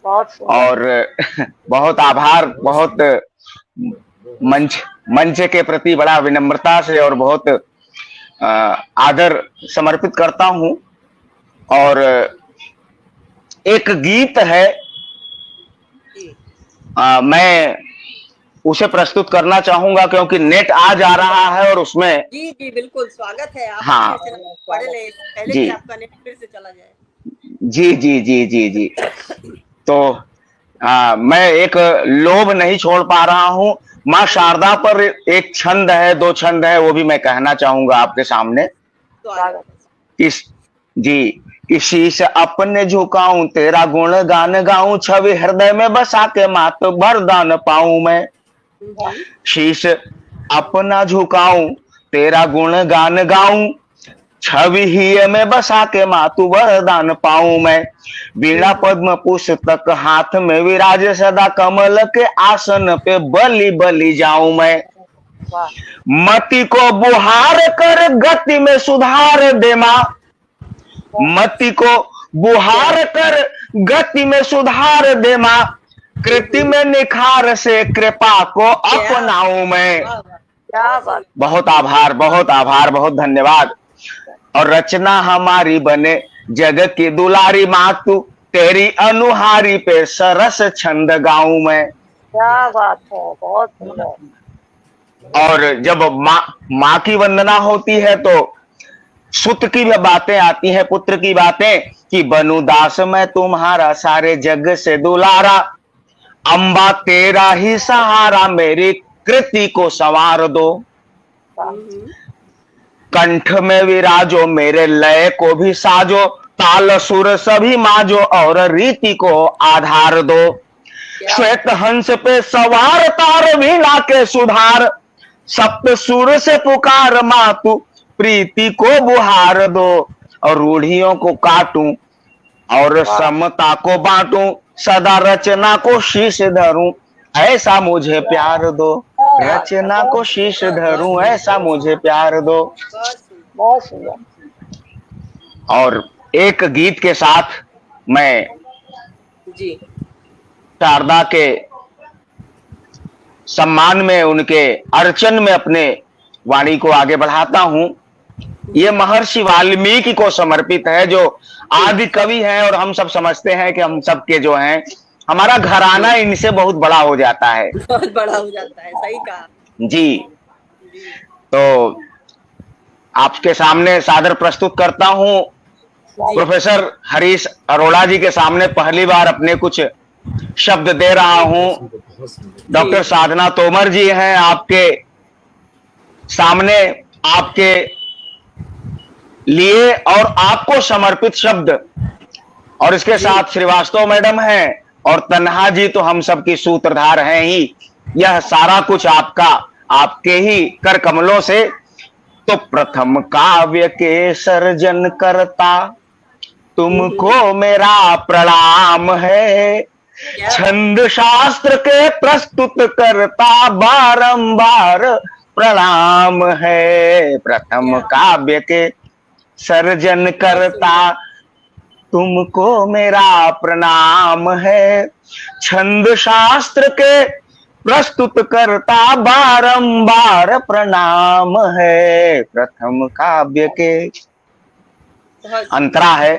और बहुत आभार, बहुत मंच के प्रति बड़ा विनम्रता से और बहुत आदर समर्पित करता हूं। और एक गीत है, मैं उसे प्रस्तुत करना चाहूंगा क्योंकि नेट आ जा रहा है और उसमें। जी जी बिल्कुल, स्वागत है आप। हाँ पहले जी, कि आपका नेट फिर से चला जाए। जी जी जी जी जी। तो मैं एक लोभ नहीं छोड़ पा रहा हूं। माँ शारदा पर एक छंद है, 2 छंद है, वो भी मैं कहना चाहूंगा आपके सामने। कि शीश अपने झुकाऊं, तेरा गुण गान गाऊं, छवि हृदय में बसा के मात वरदान पाऊं मैं। शीश अपना झुकाऊं, तेरा गुण गान गाऊं, छवि ही में बसा के मातु वरदान पाऊं मैं। वीणा पद्म पुस्तक हाथ में विराज सदा, कमल के आसन पे बलि बलि जाऊं मैं। मति को बुहार कर गति में सुधार दे मां, मति को बुहार कर गति में सुधार दे मां, कृति में निखार से कृपा को अपनाऊं मैं। बहुत आभार, बहुत आभार, बहुत धन्यवाद। और रचना हमारी बने जग की दुलारी माँ, तू तेरी अनुहारी पे सरस छंद गाऊं मैं। क्या बात है, बहुत सुंदर। और जब माँ की वंदना होती है तो सुत की भी बातें आती हैं, पुत्र की बातें, कि बनू दास मैं तुम्हारा सारे जग से दुलारा, अम्बा तेरा ही सहारा, मेरी कृति को संवार दो। कंठ में विराजो, मेरे लय को भी साजो, ताल सुर सभी माजो, और रीति को आधार दो। श्वेत हंस पे सवार तार वीणा के सुधार, सप्त सुर से पुकार माँ तू प्रीति को बुहार दो। और रूढ़ियों को काटूं और समता को बांटूं, सदा रचना को शीश धरूं, ऐसा मुझे प्यार दो। रचना को शीश धरूं, ऐसा मुझे प्यार दो। बहुत सुंदर। और एक गीत के साथ मैं जी शारदा के सम्मान में, उनके अर्चन में अपने वाणी को आगे बढ़ाता हूं। ये महर्षि वाल्मीकि को समर्पित है, जो आदि कवि हैं, और हम सब समझते हैं कि हम सबके जो हैं, हमारा घराना इनसे बहुत बड़ा हो जाता है। बहुत बड़ा हो जाता है, सही कहा जी, तो आपके सामने सादर प्रस्तुत करता हूं प्रोफेसर हरीश अरोड़ा जी के सामने पहली बार अपने कुछ शब्द दे रहा हूं। डॉक्टर साधना तोमर जी हैं आपके सामने, आपके लिए और आपको समर्पित शब्द, और इसके साथ श्रीवास्तव मैडम हैं, और तन्हा जी तो हम सबकी सूत्रधार हैं ही। यह सारा कुछ आपका, आपके ही कर कमलों से। तो प्रथम काव्य के सर्जन करता तुमको मेरा प्रणाम है, छंद शास्त्र के प्रस्तुत करता बारंबार प्रणाम है। प्रथम काव्य के सर्जन करता तुमको मेरा प्रणाम है, छंद शास्त्र के प्रस्तुत करता बारंबार प्रणाम है। प्रथम काव्य के अंतरा है,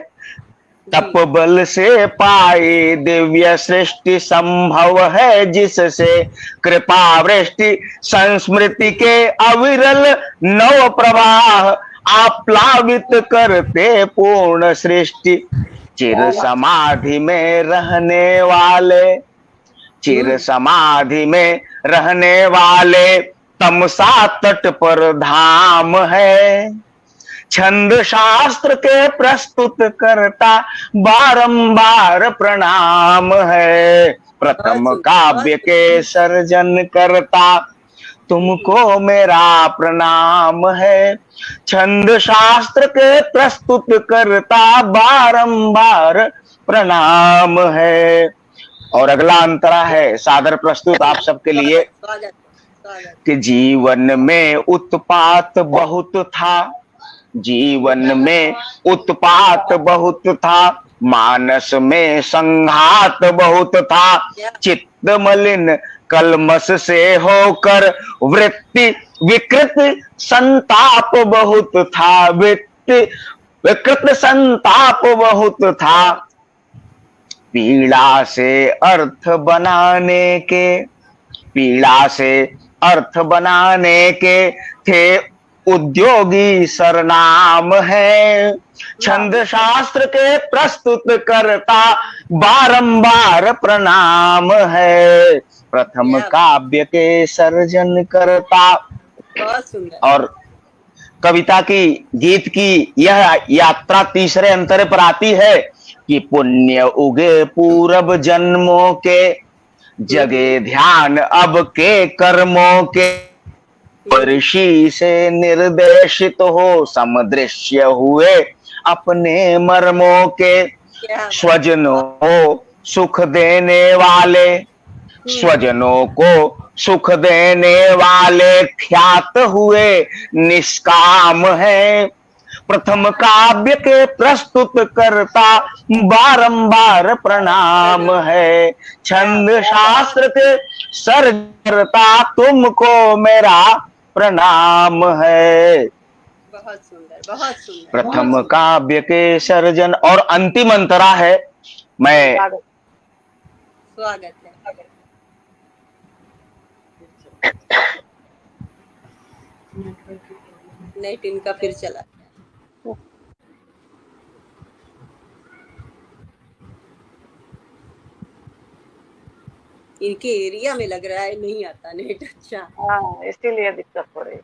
तप बल से पाए दिव्य सृष्टि संभव है, जिससे कृपा वृष्टि संस्मृति के अविरल नव प्रवाह आप्लावित करते पूर्ण सृष्टि। चिर समाधि में रहने वाले, चिर समाधि में रहने वाले तमसा तट पर धाम है, छंद शास्त्र के प्रस्तुत करता बारंबार प्रणाम है। प्रथम काव्य के सर्जन करता तुमको मेरा प्रणाम है, छंद शास्त्र के प्रस्तुत करता बारंबार प्रणाम है। और अगला अंतरा है सादर प्रस्तुत आप सबके लिए कि जीवन में उत्पात बहुत था, जीवन में उत्पात बहुत था, मानस में संघात बहुत था, चित्त मलिन कलमस से होकर वृत्ति विकृत संताप बहुत था, वृत्ति विकृत संताप बहुत था। पीड़ा से अर्थ बनाने के, पीड़ा से अर्थ बनाने के थे उद्योगी सरनाम है, छंद शास्त्र के प्रस्तुत करता बारंबार प्रणाम है। प्रथम काव्य के सर्जन करता। और कविता की, गीत की यह यात्रा तीसरे अंतरे पर आती है कि पुण्य उगे पूर्व जन्मों के, जगे ध्यान अब के कर्मों के, ऋषि से निर्देशित हो समदृश्य हुए अपने मर्मों के, स्वजनों को सुख देने वाले, स्वजनों को सुख देने वाले ख्यात हुए निष्काम है। प्रथम काव्य के प्रस्तुत करता बारंबार प्रणाम है, छंद शास्त्र के सर्जता तुमको मेरा प्रणाम है। बहुत सुंदर, बहुत सुंदर। प्रथम काव्य के सर्जन। और अंतिम अंतरा है, मैं स्वागत है। नेट इनका फिर चला। इनके एरिया में लग रहा है नहीं आता नेट। अच्छा हाँ, इसीलिए दिक्कत हो रही है।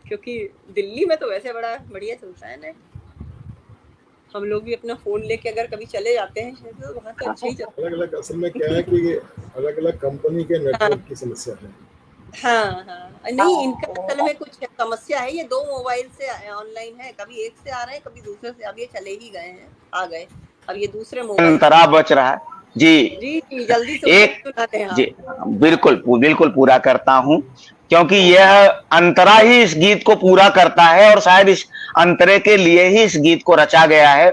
क्योंकि दिल्ली में तो वैसे बड़ा बढ़िया चलता है नेट। हम लोग भी अपना फोन लेके अगर कभी चले जाते हैं तो वहाँ तो अच्छा ही चलता है। अलग-अलग असल में क्या है कि अलग-अलग कंपनी के नेटवर्क की समस्या है। हाँ हाँ, नहीं इनका असल में कुछ समस्या है। ये दो मोबाइल से ऑनलाइन है, कभी एक से आ रहे हैं कभी दूसरे से। अब ये चले ही गए हैं, आ गए। अब ये दूसरे मोबाइल अंतरा बच रहा है। जी जी जल्दी से एक सुनाते हैं। जी बिल्कुल बिल्कुल पूरा करता हूं, क्योंकि यह अंतरा ही इस गीत को पूरा करता है, और शायद इस अंतरे के लिए ही इस गीत को रचा गया है।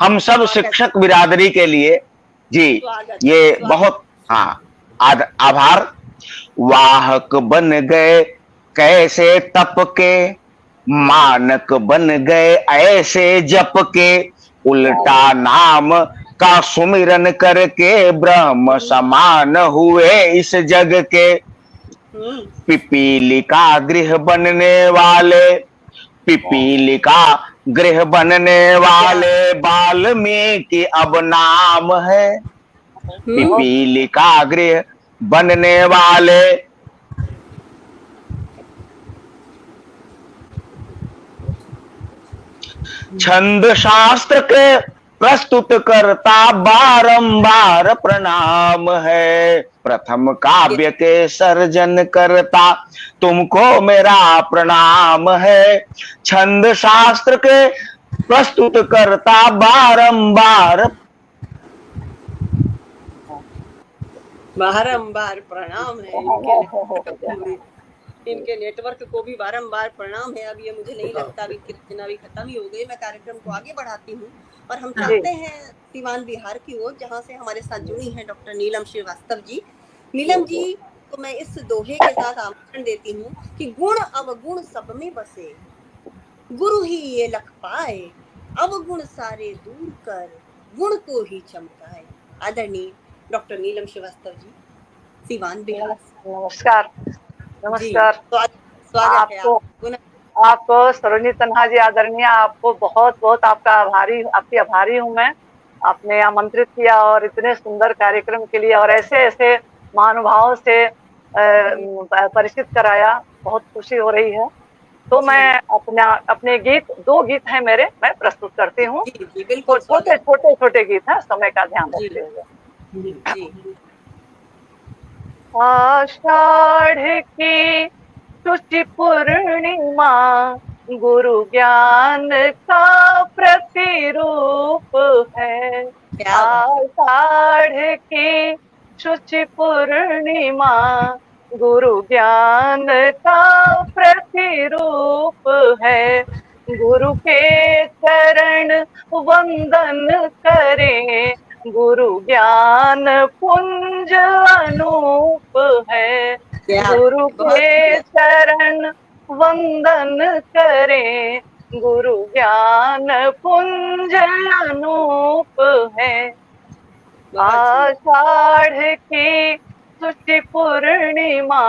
हम सब शिक्षक बिरादरी के लिए जी, स्वागत ये स्वागत। बहुत हाँ आभार। वाहक बन गए कैसे तप के, मानक बन गए ऐसे जप के, उल्टा नाम का सुमिरन करके ब्रह्म समान हुए इस जग के। पिपीलिका गृह बनने वाले, पिपीलिका गृह बनने वाले वाल्मीकि अब नाम है। पिपीलिका गृह बनने वाले छंद शास्त्र के प्रस्तुत करता बारंबार प्रणाम है। प्रथम काव्य के सर्जन करता तुमको मेरा प्रणाम है। छंद शास्त्र के प्रस्तुत करता बारंबार प्रणाम है। इनके नेटवर्क को भी बारंबार प्रणाम है। अब ये मुझे नहीं लगता अभी की रचना भी खत्म ही हो गई। मैं कार्यक्रम को आगे बढ़ाती हूँ और हम चलते हैं सीवान बिहार की ओर, जहाँ से हमारे साथ जुड़ी हैं डॉक्टर नीलम श्रीवास्तव जी। नीलम जी को मैं इस दोहे के साथ आमंत्रण देती हूँ कि गुण अवगुण सब में बसे, गुरु ही ये लख पाए, अवगुण सारे दूर कर, गुण को ही चमकाए। आदरणीय डॉक्टर नीलम श्रीवास्तव जी, सीवान बिहार। नमस्कार। नमस्कार। स्वागत है आपको सरोजनी तन्हा जी आदरणीय, आपको बहुत बहुत आपकी आभारी हूँ मैं। आपने आमंत्रित किया और इतने सुंदर कार्यक्रम के लिए और ऐसे ऐसे महानुभावों से परिचित कराया, बहुत खुशी हो रही है। तो मैं अपने गीत, 2 गीत हैं मेरे, मैं प्रस्तुत करती हूँ। छोटे गीत हैं, समय का ध्यान रखते हुए। आषाढ़ की शुचि पूर्णिमा गुरु ज्ञान का प्रतिरूप है। आषाढ़ की शुचि पूर्णिमा गुरु ज्ञान का प्रतिरूप है। गुरु के चरण वंदन करें, गुरु ज्ञान पुंज अनूप है। गुरु के चरण वंदन करें, गुरु ज्ञान पुंज अनूप है। आषाढ़ की शुचि पूर्णिमा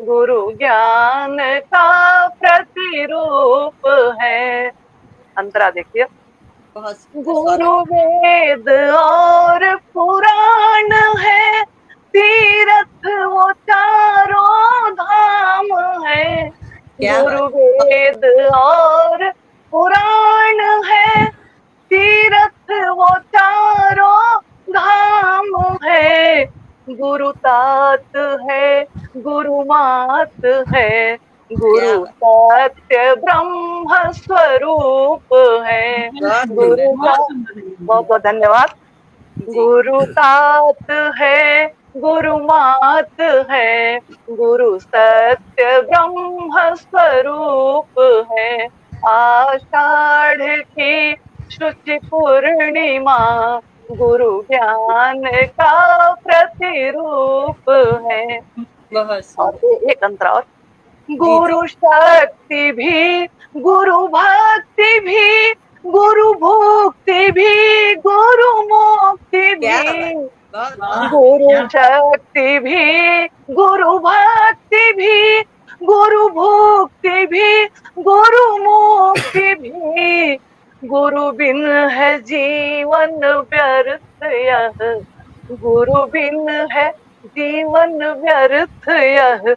गुरु ज्ञान का प्रतिरूप है। अंतरा देखिए। गुरु वेद और पुराण है, तीर्थ वो चारों धाम है। गुरु वेद और पुराण है, तीर्थ वो चारों धाम है। गुरु तात है, गुरु मात है, गुरु सत्य ब्रह्म स्वरूप है। गुरु बहुत बहुत धन्यवाद। गुरु तात है, गुरु मात है, गुरु सत्य ब्रह्म स्वरूप है। आषाढ़ की शुचि पूर्णिमा गुरु ज्ञान का प्रतिरूप है। एक अंतरा और। गुरु शक्ति भी, गुरु भक्ति भी, गुरु भक्ति भी, गुरु मुक्ति भी। गुरु शक्ति भी, गुरु भक्ति भी, गुरु भक्ति भी, गुरु मुक्ति भी। गुरु बिन है जीवन व्यर्थ यह, गुरु बिन है जीवन व्यर्थ यह।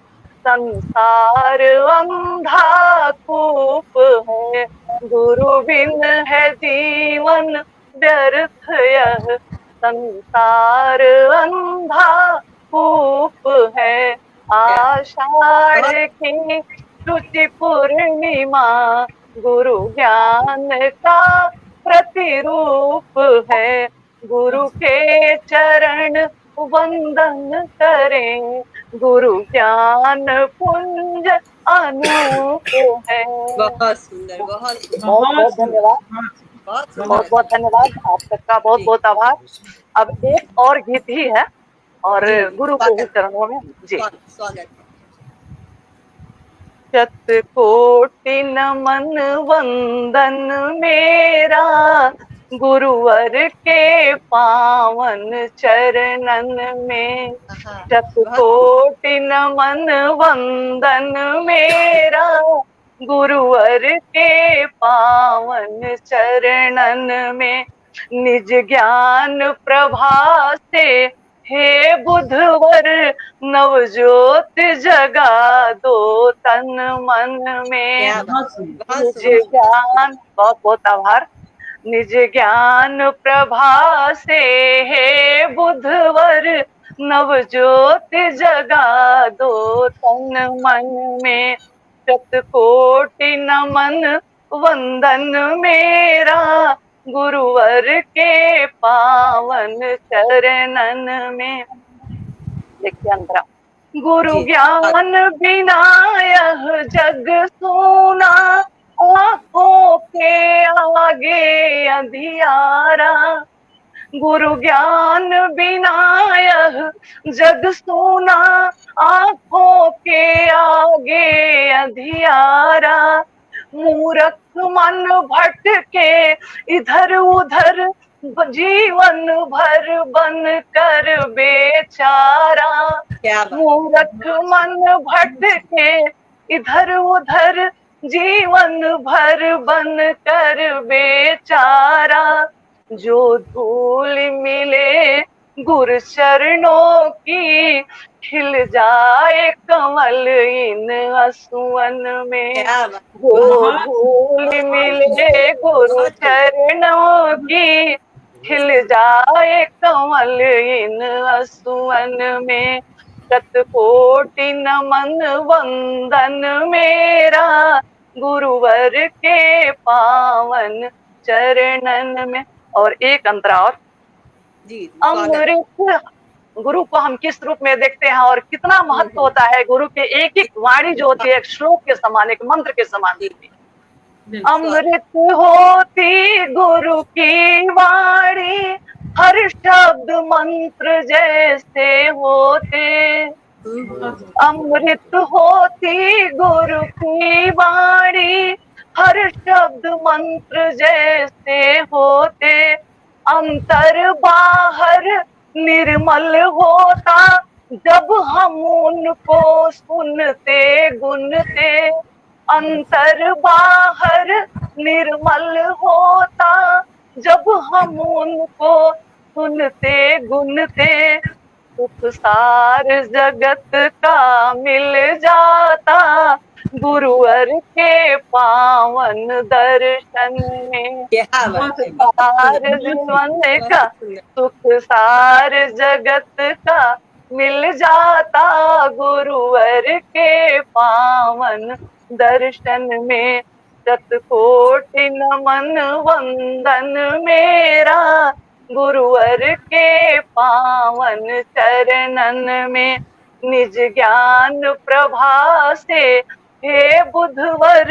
संसार अंधा कूप है, गुरु बिन है जीवन व्यर्थ यह। संसार अंधा कूप है। आषाढ़ की शुचि पूर्णिमा गुरु ज्ञान का प्रतिरूप है। गुरु के चरण वंदन करें, गुरु ज्ञान पुंज अनूप है। बहुत सुंदर, बहुत बहुत धन्यवाद। बहुत बहुत बहुत धन्यवाद, आप सबका बहुत बहुत आभार। अब एक और गीत ही है और गुरु के ही चरणों में जी। स्वागत। शत कोटि नमन वंदन मेरा गुरुवर के पावन चरणन में। शत कोटि नमन वंदन मेरा गुरुवर के पावन चरणन में। निज ज्ञान प्रभा से हे बुधवर नवज्योत जगा दो तन मन में। निज ज्ञान, बहुत बहुत आभार। निज ज्ञान प्रभा से हे बुधवर नवज्योत जगा दो तन मन में। शत कोटि नमन वंदन मेरा गुरुवर के पावन चरणन में। देखिए अंतरा, गुरु ज्ञान बिना यह जग सोना, आंखों के आगे अंधियारा। गुरु ज्ञान बिना यह जग सोना, आंखों के आगे अंधियारा। मूर्ख मन भटके इधर उधर, जीवन भर बन कर बेचारा। मूर्ख मन भटके इधर उधर, जीवन भर बन कर बेचारा। जो धूल मिले गुरु चरणों की, खिल जाए कमल इन असुवन में। जो धूल मिले गुरु चरणों की, खिल जाए कमल इन असुवन में। शत कोटि नमन वंदन मेरा गुरुवर के पावन चरणन में। और एक अंतरा और, अमृत गुरु को हम किस रूप में देखते हैं और कितना महत्व होता है गुरु के एक एक वाणी जो होती है एक श्लोक के समान, एक मंत्र के समान होती है। अमृत होती गुरु की वाणी, हर शब्द मंत्र जैसे होते। अमृत होती गुरु की वाणी, हर शब्द मंत्र जैसे होते। अंतर बाहर निर्मल होता, जब हम उनको सुनते गुनते। अंतर बाहर निर्मल होता, जब हम उनको सुनते गुनते। सुख सार जगत का मिल जाता, गुरुवर के पावन दर्शन में। सार जीवन का सुख सार जगत का मिल जाता, गुरुवर के पावन दर्शन में। शत कोटि नमन वंदन मेरा गुरुवर के पावन चरणन में। निज ज्ञान प्रभा से हे बुधवर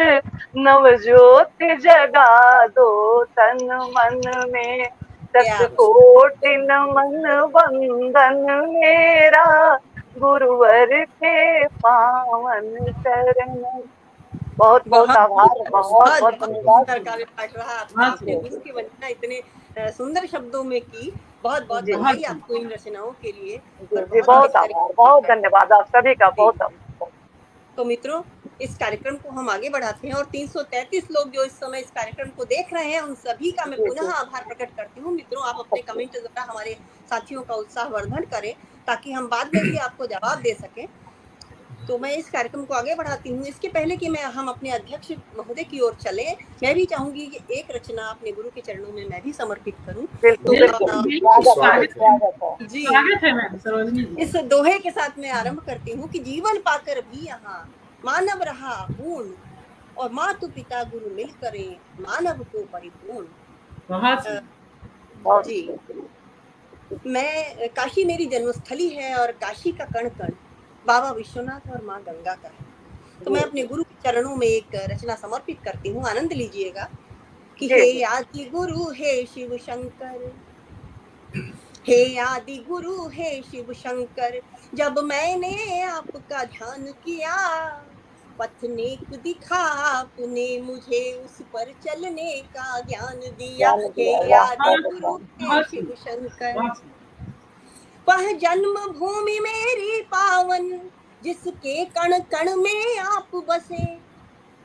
नवज्योत जगा दो तन मन में। शत कोटि नमन वंदन मेरा गुरुवर के पावन चरण। बहुत बहुत आभार, बहुत बहुत धन्यवाद। आपने गुरु की वंदना इतने सुंदर शब्दों में की। बहुत बहुत बधाई आपको इन रचनाओं के लिए। बहुत आभार, बहुत धन्यवाद आप सभी का, बहुत आभार। तो मित्रों, इस कार्यक्रम को हम आगे बढ़ाते हैं और 333 लोग जो इस समय इस कार्यक्रम को देख रहे हैं, उन सभी का मैं पुनः आभार प्रकट करती हूँ। मित्रों, आप अपने कमेंट द्वारा हमारे साथियों का उत्साहवर्धन करें ताकि हम बाद में भी आपको जवाब दे सकें। तो मैं इस कार्यक्रम को आगे बढ़ाती हूँ। इसके पहले कि हम अपने अध्यक्ष महोदय की ओर चले, मैं भी चाहूंगी कि एक रचना अपने गुरु के चरणों में मैं भी समर्पित करूँ। जी, इस दोहे के साथ मैं आरंभ करती हूँ कि जीवन पाकर भी यहाँ मानव रहा पूर्ण, और मातु पिता गुरु मिल करे मानव को परिपूर्ण। जी, मैं काशी मेरी जन्मस्थली है और काशी का कण कण बाबा विश्वनाथ और माँ गंगा का है। तो मैं अपने गुरु के चरणों में एक रचना समर्पित करती हूँ, आनंद लीजिएगा। कि जी, हे जी। आदि गुरु हे शिव शंकर, हे आदि गुरु हे शिव शंकर, जब मैंने आपका ध्यान किया, पथ नेक दिखा आपने मुझे, उस पर चलने का ज्ञान दिया। ज्ञान दिया। हे वाह! आदि बहुत गुरु अच्छा। हे बहुत शिव सुंदर, शंकर, बहुत सुंदर। वह जन्म भूमि मेरी पावन, जिसके कण कण में आप बसे,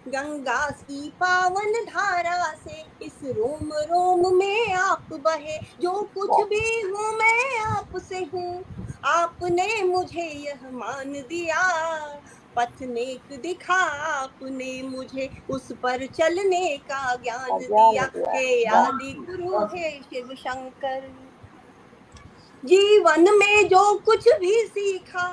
गंगा की पावन धारा से इस रोम रोम में आप बहे, जो कुछ वाह! भी हूँ मैं आपसे हूँ, आपने मुझे यह मान दिया, पथ नेक दिखा आपने मुझे, उस पर चलने का ज्ञान ज्ञान दिया। दिया। हे वाह! बहुत आदि सुंदर, गुरु बहुत हे सुंदर। शिव शंकर, जीवन में जो कुछ भी सीखा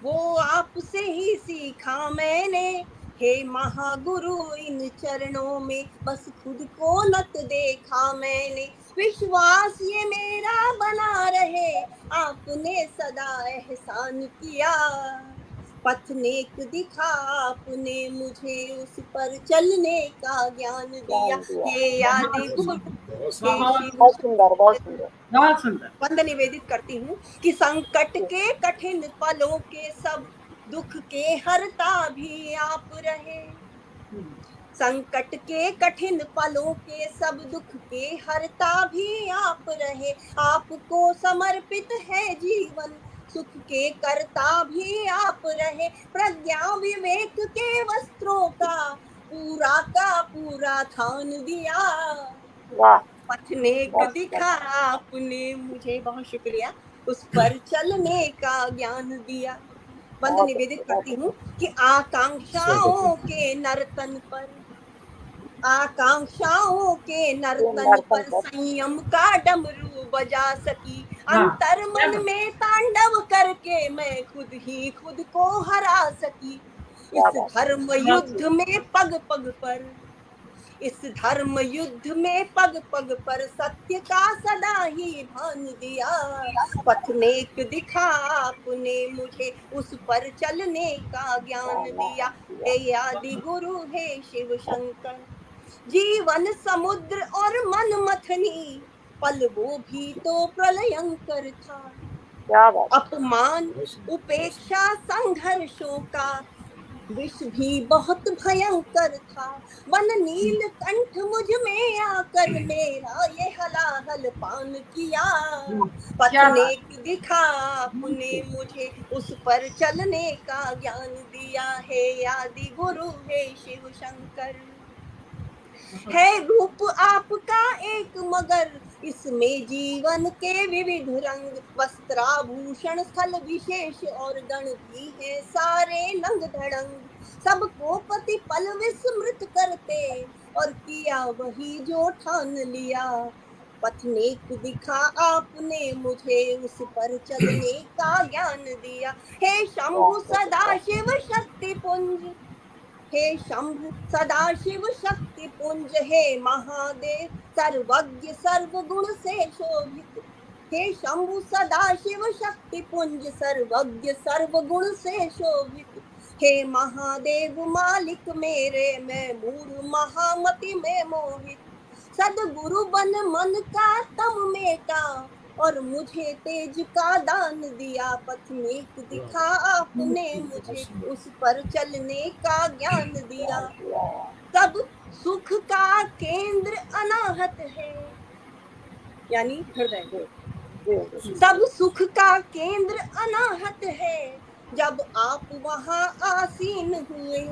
वो आपसे ही सीखा मैंने, हे महागुरु इन चरणों में बस खुद को नत देखा मैंने, विश्वास ये मेरा बना रहे, आपने सदा एहसान किया, पथ नेक दिखा आपने मुझे, उस पर चलने का ज्ञान दिया। ज्ञान दिया। हे आदि बहुत गुरु सुंदर, बहुत हे सुंदर। बहुत शिव बहुत सुंदर, बहुत शंकर, सुंदर। बहुत सुंदर। वंदन निवेदित करती हूँ कि संकट जी, के कठिन पलों के सब दुख के हरता भी आप रहे, हम्म, संकट के कठिन पलों के सब दुख के हरता भी आप रहे, आपको समर्पित है जीवन, सुख के करता भी आप रहे, प्रज्ञा विवेक के वस्त्रों का पूरा थान दिया, वाह! पथ नेक बहुत दिखा सुंदर। आपने मुझे, बहुत शुक्रिया, उस पर चलने का ज्ञान दिया। वंदन बहुत निवेदित अच्छे, बहुत करती हूँ अच्छे। कि स्वागत है। आकांक्षाओं के नर्तन पर, आकांक्षाओं के ये नर्तन नर्तन पर पर। संयम का डमरू बजा सकी, हाँ, अंतर क्या मन बात। में तांडव करके मैं खुद ही खुद को हरा सकी, क्या इस बात है। धर्म बहुत युद्ध सुंदर। में पग पग पर, इस धर्म युद्ध में पग पग पर सत्य का सदा ही भान दिया, पथ नेक दिखा आपने मुझे, उस पर चलने का ज्ञान दिया। दिया। हे आदि गुरु हे शिव शंकर, जीवन समुद्र और मन मथनी, पल वो भी तो प्रलयंकर था, क्या बात है। अपमान बहुत सुंदर। बहुत सुंदर। उपेक्षा संघर्षों का विष भी बहुत भयंकर था, वन नील कंठ मुझ में आकर मेरा ये हलाहल पान किया, पथ क्या बात। नेक दिखा आपने मुझे, उस पर चलने का ज्ञान दिया। है आदि गुरु है शिव शंकर, है रूप आपका एक मगर, इसमें जीवन के विविध रंग, वस्त्राभूषण स्थल विशेष और गण भी है सारे नंग धड़ंग, सबको पति पल विस्मृत करते और किया वही जो ठान लिया, पथ नेक दिखा आपने मुझे, उस पर चलने का ज्ञान दिया। हे शंभु सदा शिव शक्ति पुंज, हे शंभु सदाशिव शक्ति पुंज, हे महादेव सर्वज्ञ सर्वगुण से शोभित, हे शंभु सदाशिव शक्ति पुंज सर्वज्ञ सर्वगुण से शोभित, हे महादेव मालिक मेरे, मैं मूढ़ महामति में मोहित, सदगुरु बन मन का तम मेटा और मुझे तेज का दान दिया, पथ नेक दिखा आपने बहुत मुझे, सुंदर। उस पर चलने का ज्ञान दिया, सब सुख का केंद्र अनाहत है, यानी हृदय, सब सुख का केंद्र अनाहत है, जब आप वहां आसीन हुए,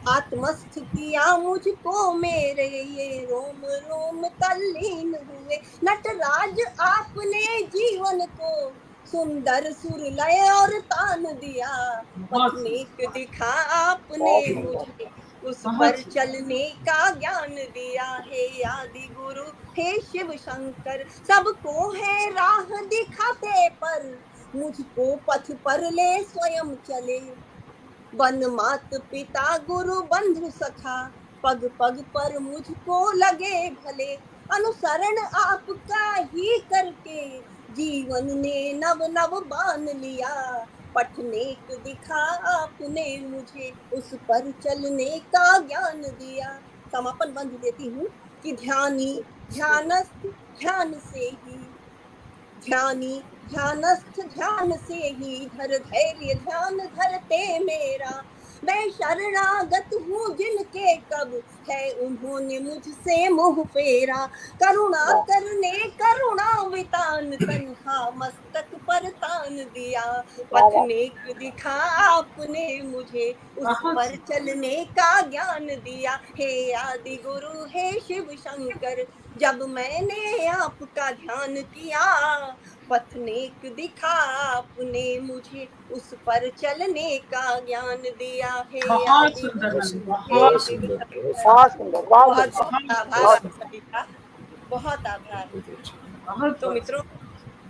आत्मस्थ किया मुझको मेरे, ये रोम रोम तल्लीन हुए, नटराज आपने जीवन को सुंदर सुर लय और तान दिया, पथ बहुत नेक सुंदर, दिखा आपने मुझे, उस बहुत पर सुंदर। चलने का ज्ञान दिया। हे आदि गुरु हे शिव शंकर, सबको है राह दिखाते पर मुझको पथ पर ले स्वयं चले, वन मात पिता गुरु बंधु सखा, पग पग पर मुझको लगे भले, अनुसरण आपका ही करके जीवन ने नव नव बान लिया, पथ नेक दिखा आपने मुझे, उस पर चलने का ज्ञान दिया। समापन बंध देती हूँ कि ध्यानी ध्यानस्थ ध्यान से ही, ध्यानी ध्यानस्थ ध्यान से ही, धर धैर्य ध्यान धरते मेरा। मैं शरणागत हूँ जिनके, कब है उन्होंने मुझसे मुँह फेरा। करुणा करने करुणा वितान, तन्हा मस्तक पर तान दिया। पथ नेक दिखा आपने मुझे, उस पर चलने का ज्ञान दिया। हे आदि गुरु हे शिव शंकर, जब मैंने आपका ध्यान किया, पथ नेक दिखा आपने मुझे, उस पर चलने का ज्ञान दिया। हे बहुत आदि सुंदर, गुरु बहुत हे सुंदर। शिव शंकर। बहुत सुंदर, बहुत बहुत सुंदर। बहुत आभार आप सभी का, बहुत आभार। बहुत तो मित्रों,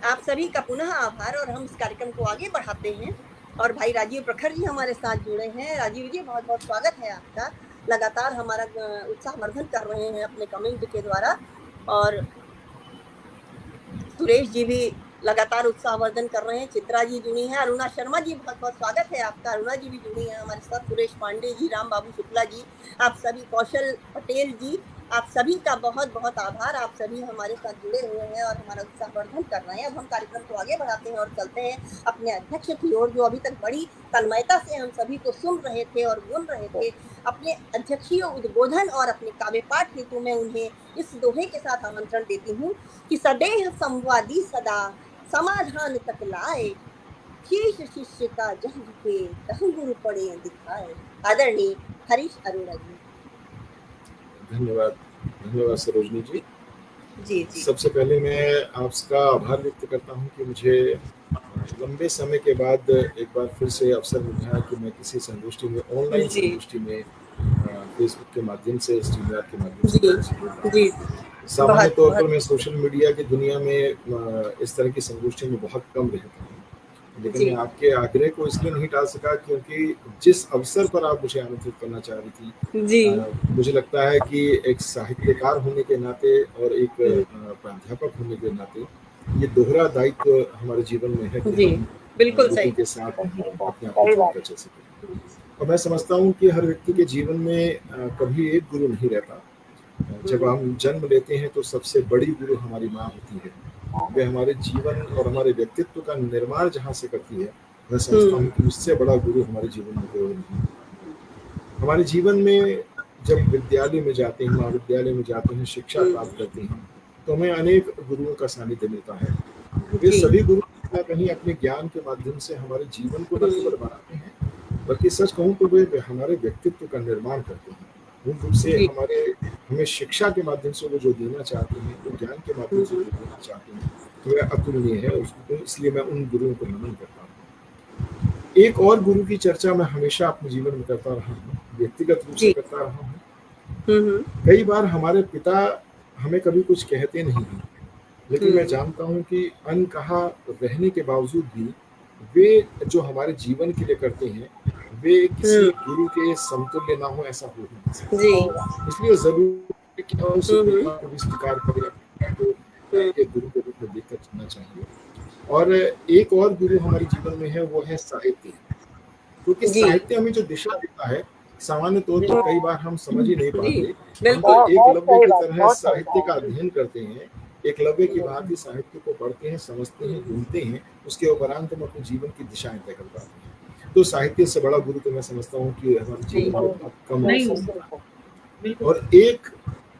आप सभी का पुनः आभार, और हम इस कार्यक्रम को आगे बढ़ाते हैं। और भाई राजीव प्रखर जी हमारे साथ जुड़े हैं। राजीव जी, बहुत बहुत स्वागत है आपका। लगातार हमारा उत्साहवर्धन कर रहे हैं अपने कमेंट के द्वारा। और सुरेश जी भी लगातार उत्साहवर्धन कर रहे हैं। चित्रा जी जुड़ी हैं। अरुणा शर्मा जी, बहुत बहुत स्वागत है आपका। अरुणा जी भी जुड़ी हैं हमारे साथ। सुरेश पांडे जी, राम बाबू शुक्ला जी, आप सभी, कौशल पटेल जी, आप सभी का बहुत बहुत आभार। आप सभी हमारे साथ जुड़े हुए हैं और हमारा उत्साहवर्धन कर रहे हैं। अब हम कार्यक्रम को आगे बढ़ाते हैं और चलते हैं अपने अध्यक्ष की ओर, जो अभी तक बड़ी तन्मयता से हम सभी को सुन रहे थे और गुन रहे थे। अपने अध्यक्षीय उद्बोधन और अपने काव्य पाठ हेतु मैं उन्हें इस दोहे के साथ आमंत्रण देती हूँ कि सदेह संवादी सदा समाधान तक लाए, शीश शिष्य का जह झुके तह गुरु पड़े दिखाए। आदरणीय हरीश अरोड़ा जी। धन्यवाद, धन्यवाद सरोजनी जी। जी जी। सबसे पहले मैं आपका आभार व्यक्त करता हूं कि मुझे लंबे समय के बाद एक बार फिर से अवसर मिला कि मैं किसी संगोष्ठी में, ऑनलाइन संगोष्ठी में, फेसबुक के माध्यम से, स्ट्रीमयार्ड के माध्यम से। जी। सामान्य तौर पर मैं सोशल मीडिया की दुनिया में इस तरह की संगोष्ठी में बहुत कम रहता हूँ, लेकिन मैं आपके आग्रह को इसलिए नहीं टाल सका क्योंकि जिस अवसर पर आप मुझे आमंत्रित करना चाह रही थी जी, मुझे लगता है कि एक साहित्यकार होने के नाते और एक प्राध्यापक होने के नाते ये दोहरा दायित्व हमारे जीवन में है कि हम बिल्कुल सही के साथ अपने आप को जोड़कर चल सके। और मैं समझता हूँ कि हर व्यक्ति के जीवन में कभी एक गुरु नहीं रहता। जब हम जन्म लेते हैं तो सबसे बड़ी गुरु हमारी माँ होती है। वे हमारे जीवन और हमारे व्यक्तित्व का निर्माण जहाँ से करती है, मैं समझता हूँ कि उससे बड़ा गुरु हमारे जीवन में कोई नहीं। हमारे जीवन में जब विद्यालय में जाते हैं, महाविद्यालय में जाते हैं, शिक्षा प्राप्त करते हैं, तो हमें अनेक गुरुओं का सानिध्य मिलता है। वे सभी गुरु कहीं अपने ज्ञान के माध्यम से हमारे जीवन को न केवल बनाते हैं, बल्कि सच कहूँ तो वे हमारे व्यक्तित्व का निर्माण करते हैं। मूल रूप से हमें शिक्षा के माध्यम से वो जो देना चाहते हैं, वो ज्ञान के माध्यम से जो देना चाहते हैं, तो वह अतुलनीय है। उसको इसलिए मैं उन गुरुओं को नमन करता हूँ। एक और गुरु की चर्चा मैं हमेशा अपने जीवन में करता रहा हूँ, व्यक्तिगत रूप से करता रहा हूँ। कई बार हमारे पिता हमें कभी कुछ कहते नहीं हैं, लेकिन मैं जानता हूँ कि अनकहा रहने के बावजूद भी वे जो हमारे जीवन के लिए करते हैं, वे किसी गुरु के समतुल्य ना हो, ऐसा हो नहीं सकता। इसलिए जरूर कि उस को भी स्वीकार करें, तो एक गुरु के रूप में देखकर चलना चाहिए। और एक और गुरु हमारे जीवन में है, वो है साहित्य। क्योंकि साहित्य हमें जो दिशा देता है, सामान्य तौर पर कई बार हम समझ ही नहीं पाते। हम तो एकलव्य की तरह साहित्य का अध्ययन करते हैं, एकलव्य की भांति साहित्य को पढ़ते हैं, समझते हैं, ढूंढते हैं, उसके उपरांत हम अपने जीवन की दिशाएं तय कर पाते हैं। तो साहित्य से बड़ा गुरु तो मैं समझता हूँ कि हमारे जीवन में बहुत कम है। और एक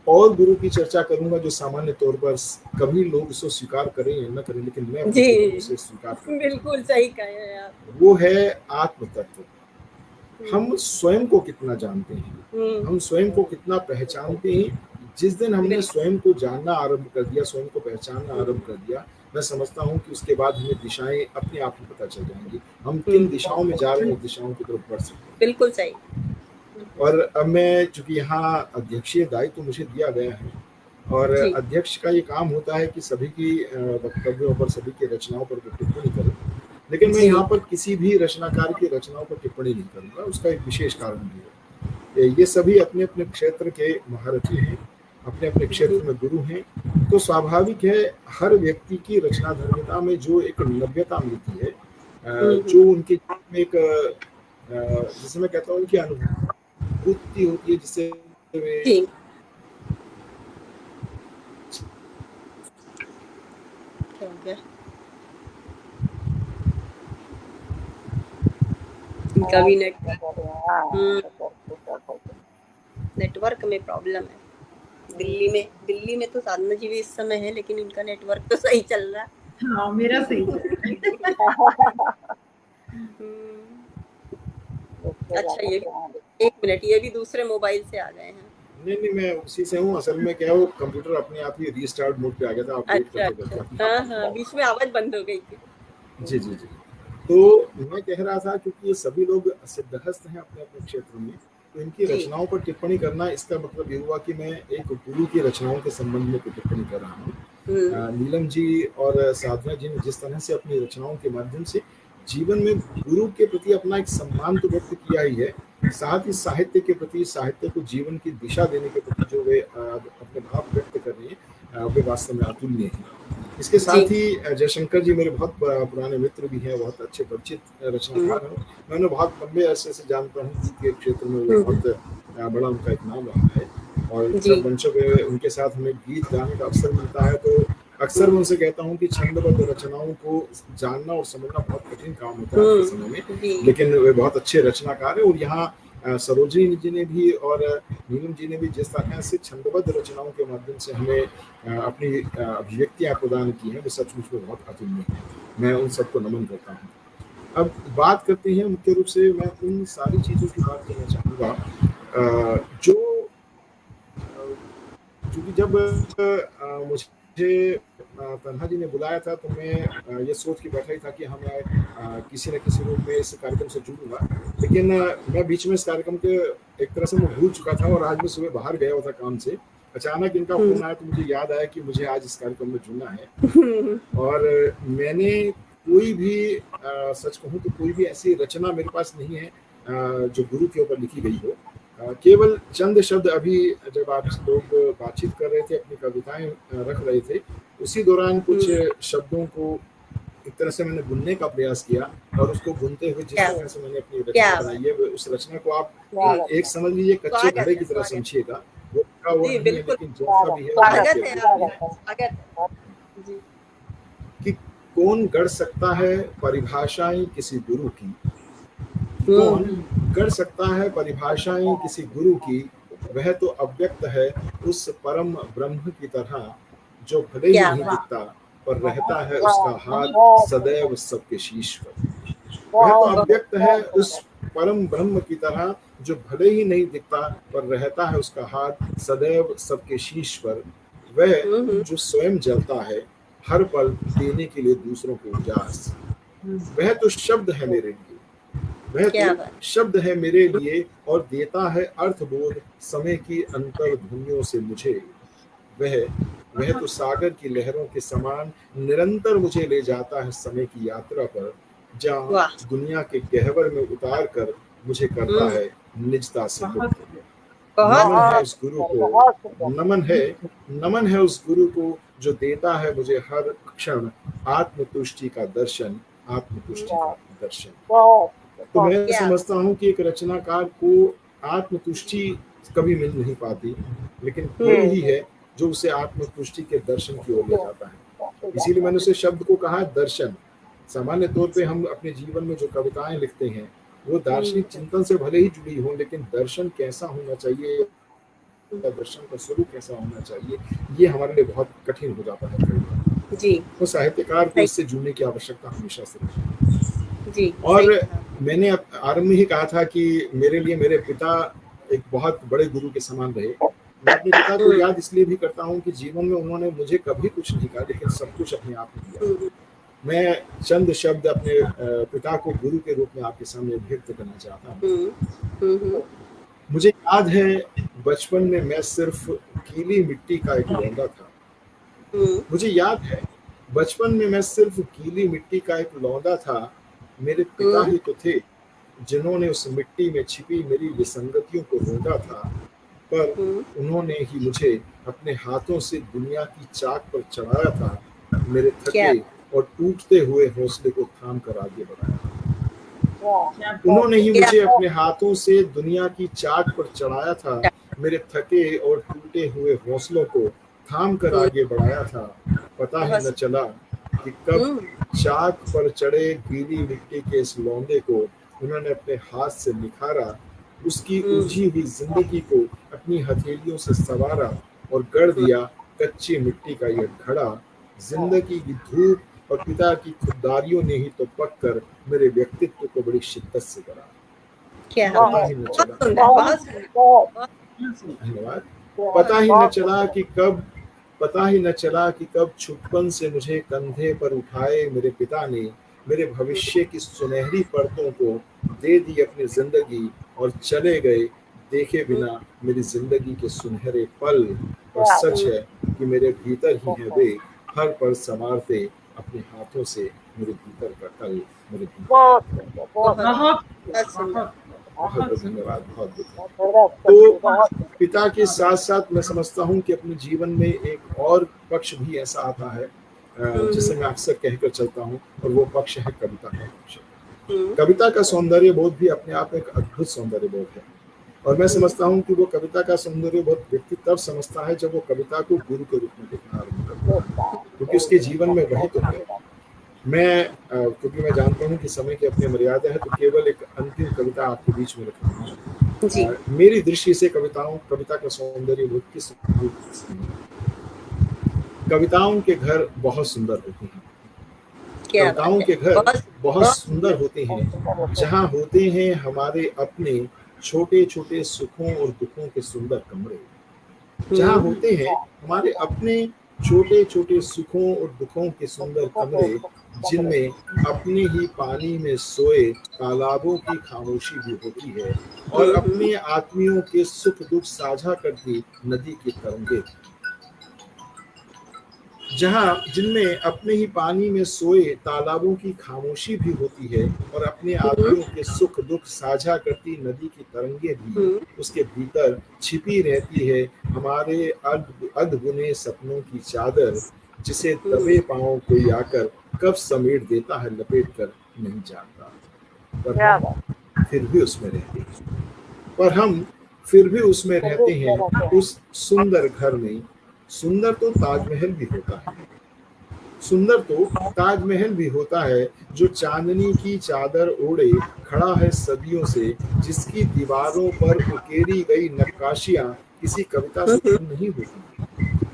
और गुरु की चर्चा करूंगा जो सामान्य तौर पर कभी लोग उसको स्वीकार करें या न करें, लेकिन मैं उसे स्वीकार करता हूं। बिल्कुल सही कहा आप। वो है आत्म तत्व। हम स्वयं को कितना जानते हैं, हम स्वयं को कितना पहचानते हैं। जिस दिन हमने स्वयं को जानना आरंभ कर दिया, स्वयं को पहचानना आरंभ कर दिया, मैं समझता हूँ कि उसके बाद हमें दिशाएं अपने आप ही पता चल जाएंगी। हम किन दिशाओं में जा रहे हैं, दिशाओं की तरफ बढ़ सकते हैं। बिल्कुल सही। और अब मैं, चूंकि यहाँ अध्यक्षीय दायित्व मुझे दिया गया है और अध्यक्ष का ये काम होता है कि सभी की वक्तव्यों पर, सभी की रचनाओं पर टिप्पणी करें, लेकिन मैं यहाँ पर किसी भी रचनाकार की रचनाओं पर टिप्पणी नहीं करूँगा। उसका एक विशेष कारण भी है। ये सभी अपने अपने क्षेत्र के महारथी हैं, अपने अपने क्षेत्र में गुरु हैं। तो स्वाभाविक है हर व्यक्ति की रचनाधर्मिता में जो एक नव्यता मिलती है, जो उनके जीवन में एक, जिसे मैं कहता हूँ, उनकी अनुभूति होती है, जिससे क्या हो गया? इनका भी नेटवर्क में प्रॉब्लम है। दिल्ली में तो साधना जी भी इस समय है, लेकिन इनका नेटवर्क तो सही चल रहा है। हाँ, मेरा सही चल रहा है। अच्छा, ये एक मिनट, ये भी दूसरे मोबाइल से आ गए हैं। नहीं, मैं उसी से हूँ। असल में क्या हो, कंप्यूटर अपने आप ही रीस्टार्ट मोड पे आ गया था। अच्छा, हाँ, बीच में आवाज बंद हो गई थी। जी। तो मैं कह रहा था, क्योंकि ये सभी लोग सिद्धहस्त हैं अपने अपने क्षेत्र में, तो इनकी रचनाओं पर टिप्पणी करना, इसका मतलब ये हुआ कि मैं एक गुरु की रचनाओं के संबंध में टिप्पणी कर रहा हूँ। नीलम जी और साधना जी ने जिस तरह से अपनी रचनाओं के माध्यम से जीवन में गुरु के प्रति अपना एक सम्मान तो व्यक्त किया ही है, साथ ही साहित्य के प्रति, साहित्य को जीवन की दिशा देने के प्रति जो वे अपने भाव व्यक्त कर रहे हैं, वे वास्तव में अतुलनीय हैं। इसके साथ ही जयशंकर जी मेरे बहुत पुराने मित्र भी हैं, बहुत अच्छे परिचित रचनाकार हैं। मैं उन्हें बहुत लंबे अरसे से जानता हूँ, गीत के क्षेत्र में वो बहुत बड़ा उनका एक नाम रहा है। और जब मंचों पे उनके साथ हमें गीत गाने का अवसर मिलता है, तो अक्सर मैं उनसे कहता हूँ कि छंदबद्ध रचनाओं को जानना और समझना बहुत कठिन काम होता है आज के समय में, लेकिन वे बहुत अच्छे रचनाकार हैं। और यहाँ सरोजिनी जी ने भी और नीलम जी ने भी जिस तरह से छंदबद्ध रचनाओं के माध्यम से हमें अपनी अभिव्यक्तियां प्रदान की हैं, वो सचमुच में बहुत अतुलनीय है। मैं उन सबको नमन करता हूँ। अब बात करते हैं, मुख्य रूप से मैं उन सारी चीज़ों की बात करना चाहूँगा जो क्योंकि जब मुझे तन्हा जी ने बुलाया था, तो मैं ये सोच के बैठा ही था कि मैं किसी न किसी रूप में इस कार्यक्रम से जुड़ूंगा, लेकिन मैं बीच में इस कार्यक्रम के एक तरह से मैं भूल चुका था। और आज मैं सुबह बाहर गया हुआ था काम से, अचानक इनका फोन आया, तो मुझे याद आया कि मुझे आज इस कार्यक्रम में जुड़ना है। और मैंने कोई भी सच कहूँ तो कोई भी ऐसी रचना मेरे पास नहीं है जो गुरु के ऊपर लिखी गई हो। केवल चंद शब्द, अभी जब आप लोग बातचीत कर रहे थे, अपनी कविताएं रख रहे थे, उसी दौरान कुछ शब्दों को एक तरह से मैंने बुनने का प्रयास किया, और उसको बुनते हुए जिस तरह से मैंने अपनी रचना बनाई है, उस रचना को आप एक समझ लीजिए कच्चे घड़े की तरह समझिएगा। वो लेकिन जैसा भी है, कि कौन गढ़ सकता है परिभाषाएं किसी गुरु की, कौन कर सकता है परिभाषाएं किसी गुरु की, वह तो अव्यक्त है उस परम ब्रह्म की तरह, जो भले ही नहीं दिखता पर रहता है उसका हाथ सदैव सबके शीश पर। वह तो अव्यक्त है उस परम ब्रह्म की तरह, जो भले ही नहीं दिखता पर रहता है उसका हाथ सदैव सबके शीश पर। वह जो स्वयं जलता है हर पल देने के लिए दूसरों को उजास। वह तो शब्द है मेरे लिए, वह तो शब्द है मेरे लिए, और देता है अर्थबोध समय की अंतर ध्वनियों से मुझे। वह तो सागर की लहरों के समान निरंतर मुझे ले जाता है समय की यात्रा पर, जहाँ दुनिया के गहवर में उतार कर मुझे करता है निजता से मुक्त। नमन है उस गुरु को, नमन है उस गुरु को, जो देता है मुझे हर क्षण आत्मतुष्टि का दर्शन, आत्मतुष्टि का दर्शन। तो मैं समझता हूँ कि एक रचनाकार को आत्मतुष्टि कभी मिल नहीं पाती, लेकिन गुरु ही है जो उसे आत्मतुष्टि के दर्शन की ओर ले जाता है। इसीलिए मैंने उसे शब्द को कहा दर्शन। सामान्य तौर पे हम अपने जीवन में जो कविताएं लिखते हैं, वो दार्शनिक चिंतन से भले ही जुड़ी हों, लेकिन दर्शन कैसा होना चाहिए, दर्शन का स्वरूप कैसा होना चाहिए, ये हमारे लिए बहुत कठिन हो जाता है कई बार जी। तो साहित्यकार को इससे जुड़ने की आवश्यकता हमेशा से जी। और मैंने आरंभ में ही कहा था कि मेरे लिए मेरे पिता एक बहुत बड़े गुरु के समान रहे। मैं अपने पिता को याद इसलिए भी करता हूँ कि जीवन में उन्होंने मुझे कभी कुछ नहीं कहा, लेकिन सब कुछ अपने आप में दिया। मैं चंद शब्द अपने पिता को गुरु के रूप में आपके सामने व्यक्त करना चाहता हूँ। मुझे याद है बचपन में मैं सिर्फ गीली मिट्टी का एक लौंडा था। मुझे याद है बचपन में मैं सिर्फ गीली मिट्टी का एक लौंडा था। मेरे पिता ही तो थे जिन्होंने उस मिट्टी में छिपी मेरी विसंगतियों को ढूंढा था, पर उन्होंने ही मुझे अपने हाथों से दुनिया की चाक पर चढ़ाया था। मेरे थके और टूटते हुए हौसले को थाम कर आगे बढ़ाया। उन्होंने ही मुझे अपने हाथों से दुनिया की चाक पर चढ़ाया था। मेरे थके और टूटे हुए हौसलों को थाम कर आगे बढ़ाया था। पता ही न चला कि कब चाक पर चढ़े गीली मिट्टी के इस लौंडे को उन्होंने अपने हाथ से निखारा, उसकी उलझी हुई जिंदगी को अपनी हथेलियों से संवारा और गढ़ दिया कच्ची मिट्टी का यह घड़ा। जिंदगी की धूप और पिता की खुददारियों ने ही तो पककर मेरे व्यक्तित्व को बड़ी शिद्दत से करा। क्या पता ही न चला, धन्यवाद। पता ही न चला कि कब छुपन से मुझे कंधे पर उठाए मेरे पिता ने मेरे भविष्य की सुनहरी परतों को दे दी अपनी जिंदगी और चले गए देखे बिना मेरी जिंदगी के सुनहरे पल। और सच है कि मेरे भीतर ही है वे हर पल संवारते अपने हाथों से मेरे भीतर का कल। मेरे बहुत धन्यवाद, बहुत। तो पिता के साथ साथ मैं समझता हूँ कि अपने जीवन में एक और पक्ष भी ऐसा आता है जिसे मैं अक्सर कहकर चलता हूँ, और वो पक्ष है कविता का पक्ष। कविता का सौंदर्य बोध भी अपने आप में एक अद्भुत सौंदर्य बोध है, और मैं समझता हूँ कि वो कविता का सौंदर्य बोध व्यक्ति तब समझता है जब वो कविता को गुरु के रूप में देखना आरंभ करता है, क्योंकि उसके जीवन में वही तो है। क्योंकि मैं जानता हूँ कि समय की अपनी मर्यादा है, तो केवल एक अंतिम कविता आपके बीच में रखूंगा। मेरी दृष्टि से कविता का सौंदर्य बोध किस कविताओं के घर बहुत सुंदर होते हैं। कविताओं के घर बहुत सुंदर होते हैं, जहाँ होते हैं हमारे अपने छोटे छोटे सुखों और दुखों के सुंदर कमरे, जहाँ होते हैं हमारे अपने छोटे छोटे सुखों और दुखों के सुंदर कमरे, जिनमें अपने ही पानी में सोए तालाबों की खामोशी भी होती है, और अपने आत्मियों के सुख दुख साझा करती नदी की तरंगे, जिनमें अपने ही पानी में सोए तालाबों की खामोशी भी होती है, और अपने आत्मियों के सुख दुख साझा करती नदी की तरंगे भी उसके भीतर छिपी रहती है। हमारे अधबुने सपनों की चादर, जिसे दबे पांव कोई आकर कब समेट देता है लपेट कर नहीं जानता, पर हम फिर भी उसमें रहते हैं, उस सुंदर घर में। सुंदर तो ताजमहल भी होता है, जो चांदनी की चादर ओढ़े खड़ा है सदियों से, जिसकी दीवारों पर उकेरी गई नक्काशियां किसी कविता से कम नहीं होती।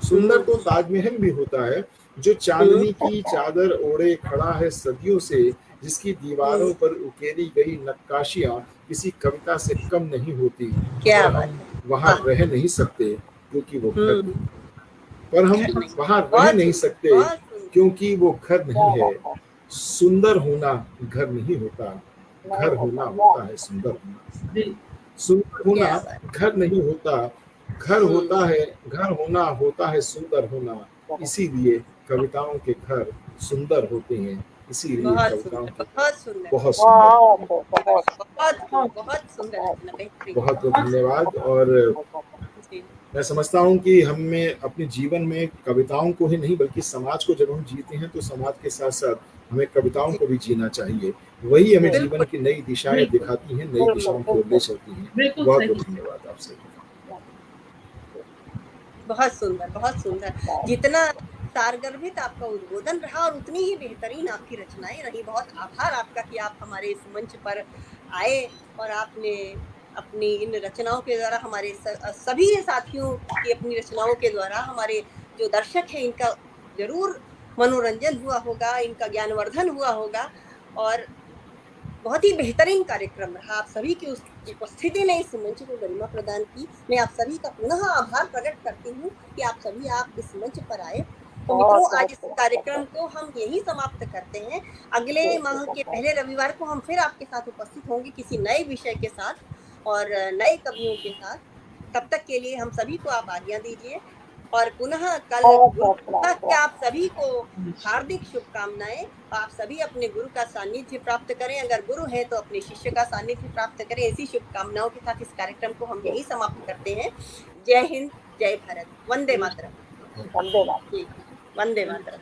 सुंदर तो ताजमहल भी होता है, जो चांदनी की चादर ओढ़े खड़ा है सदियों से, जिसकी दीवारों पर उकेरी गई नक्काशियां किसी कविता से कम नहीं होती। वहां रह नहीं सकते क्योंकि वो घर नहीं, पर हम वहां रह नहीं सकते क्योंकि वो घर नहीं है। सुंदर होना घर नहीं होता, घर होना होता है सुंदर होना। सुंदर होना घर नहीं होता, घर होना होता है सुंदर होना। इसीलिए कविताओं के घर सुंदर होते हैं, इसीलिए कविताओं के बहुत धन्यवाद। और मैं समझता हूँ कि हमें अपने जीवन में कविताओं को ही नहीं बल्कि समाज को जब हम जीते हैं तो समाज के साथ साथ हमें कविताओं को भी जीना चाहिए। वही हमें जीवन की नई दिशाएं दिखाती हैं, नई दिशाओं की ओर ले चलती हैं। बहुत बहुत धन्यवाद आपसे। बहुत सुंदर। जितना सारगर्भित आपका उद्बोधन रहा और उतनी ही बेहतरीन आपकी रचनाएं रही। बहुत आभार आपका कि आप हमारे इस मंच पर आए और आपने अपनी इन रचनाओं के द्वारा हमारे सभी साथियों की अपनी रचनाओं के द्वारा हमारे जो दर्शक हैं इनका जरूर मनोरंजन हुआ होगा, इनका ज्ञानवर्धन हुआ होगा, और बहुत ही बेहतरीन कार्यक्रम रहा। आप सभी की उस उपस्थिति ने इस मंच को गरिमा प्रदान की। मैं आप सभी का पुनः आभार प्रकट करती हूँ कि आप सभी इस मंच पर आए। तो मित्रों, आज इस कार्यक्रम को हम यही समाप्त करते हैं। अगले माह के पहले रविवार को हम फिर आपके साथ उपस्थित होंगे किसी नए विषय के साथ और नए कवियों के साथ। तब तक के लिए हम सभी को आप आज्ञा दीजिए और पुनः कल आप सभी को हार्दिक शुभकामनाएं। आप सभी अपने गुरु का सानिध्य प्राप्त करें, अगर गुरु है तो अपने शिष्य का सानिध्य प्राप्त करें। ऐसी शुभकामनाओं के साथ इस कार्यक्रम को हम यही समाप्त करते हैं। जय हिंद, जय भारत, वंदे मातरम। वंदे मातरम।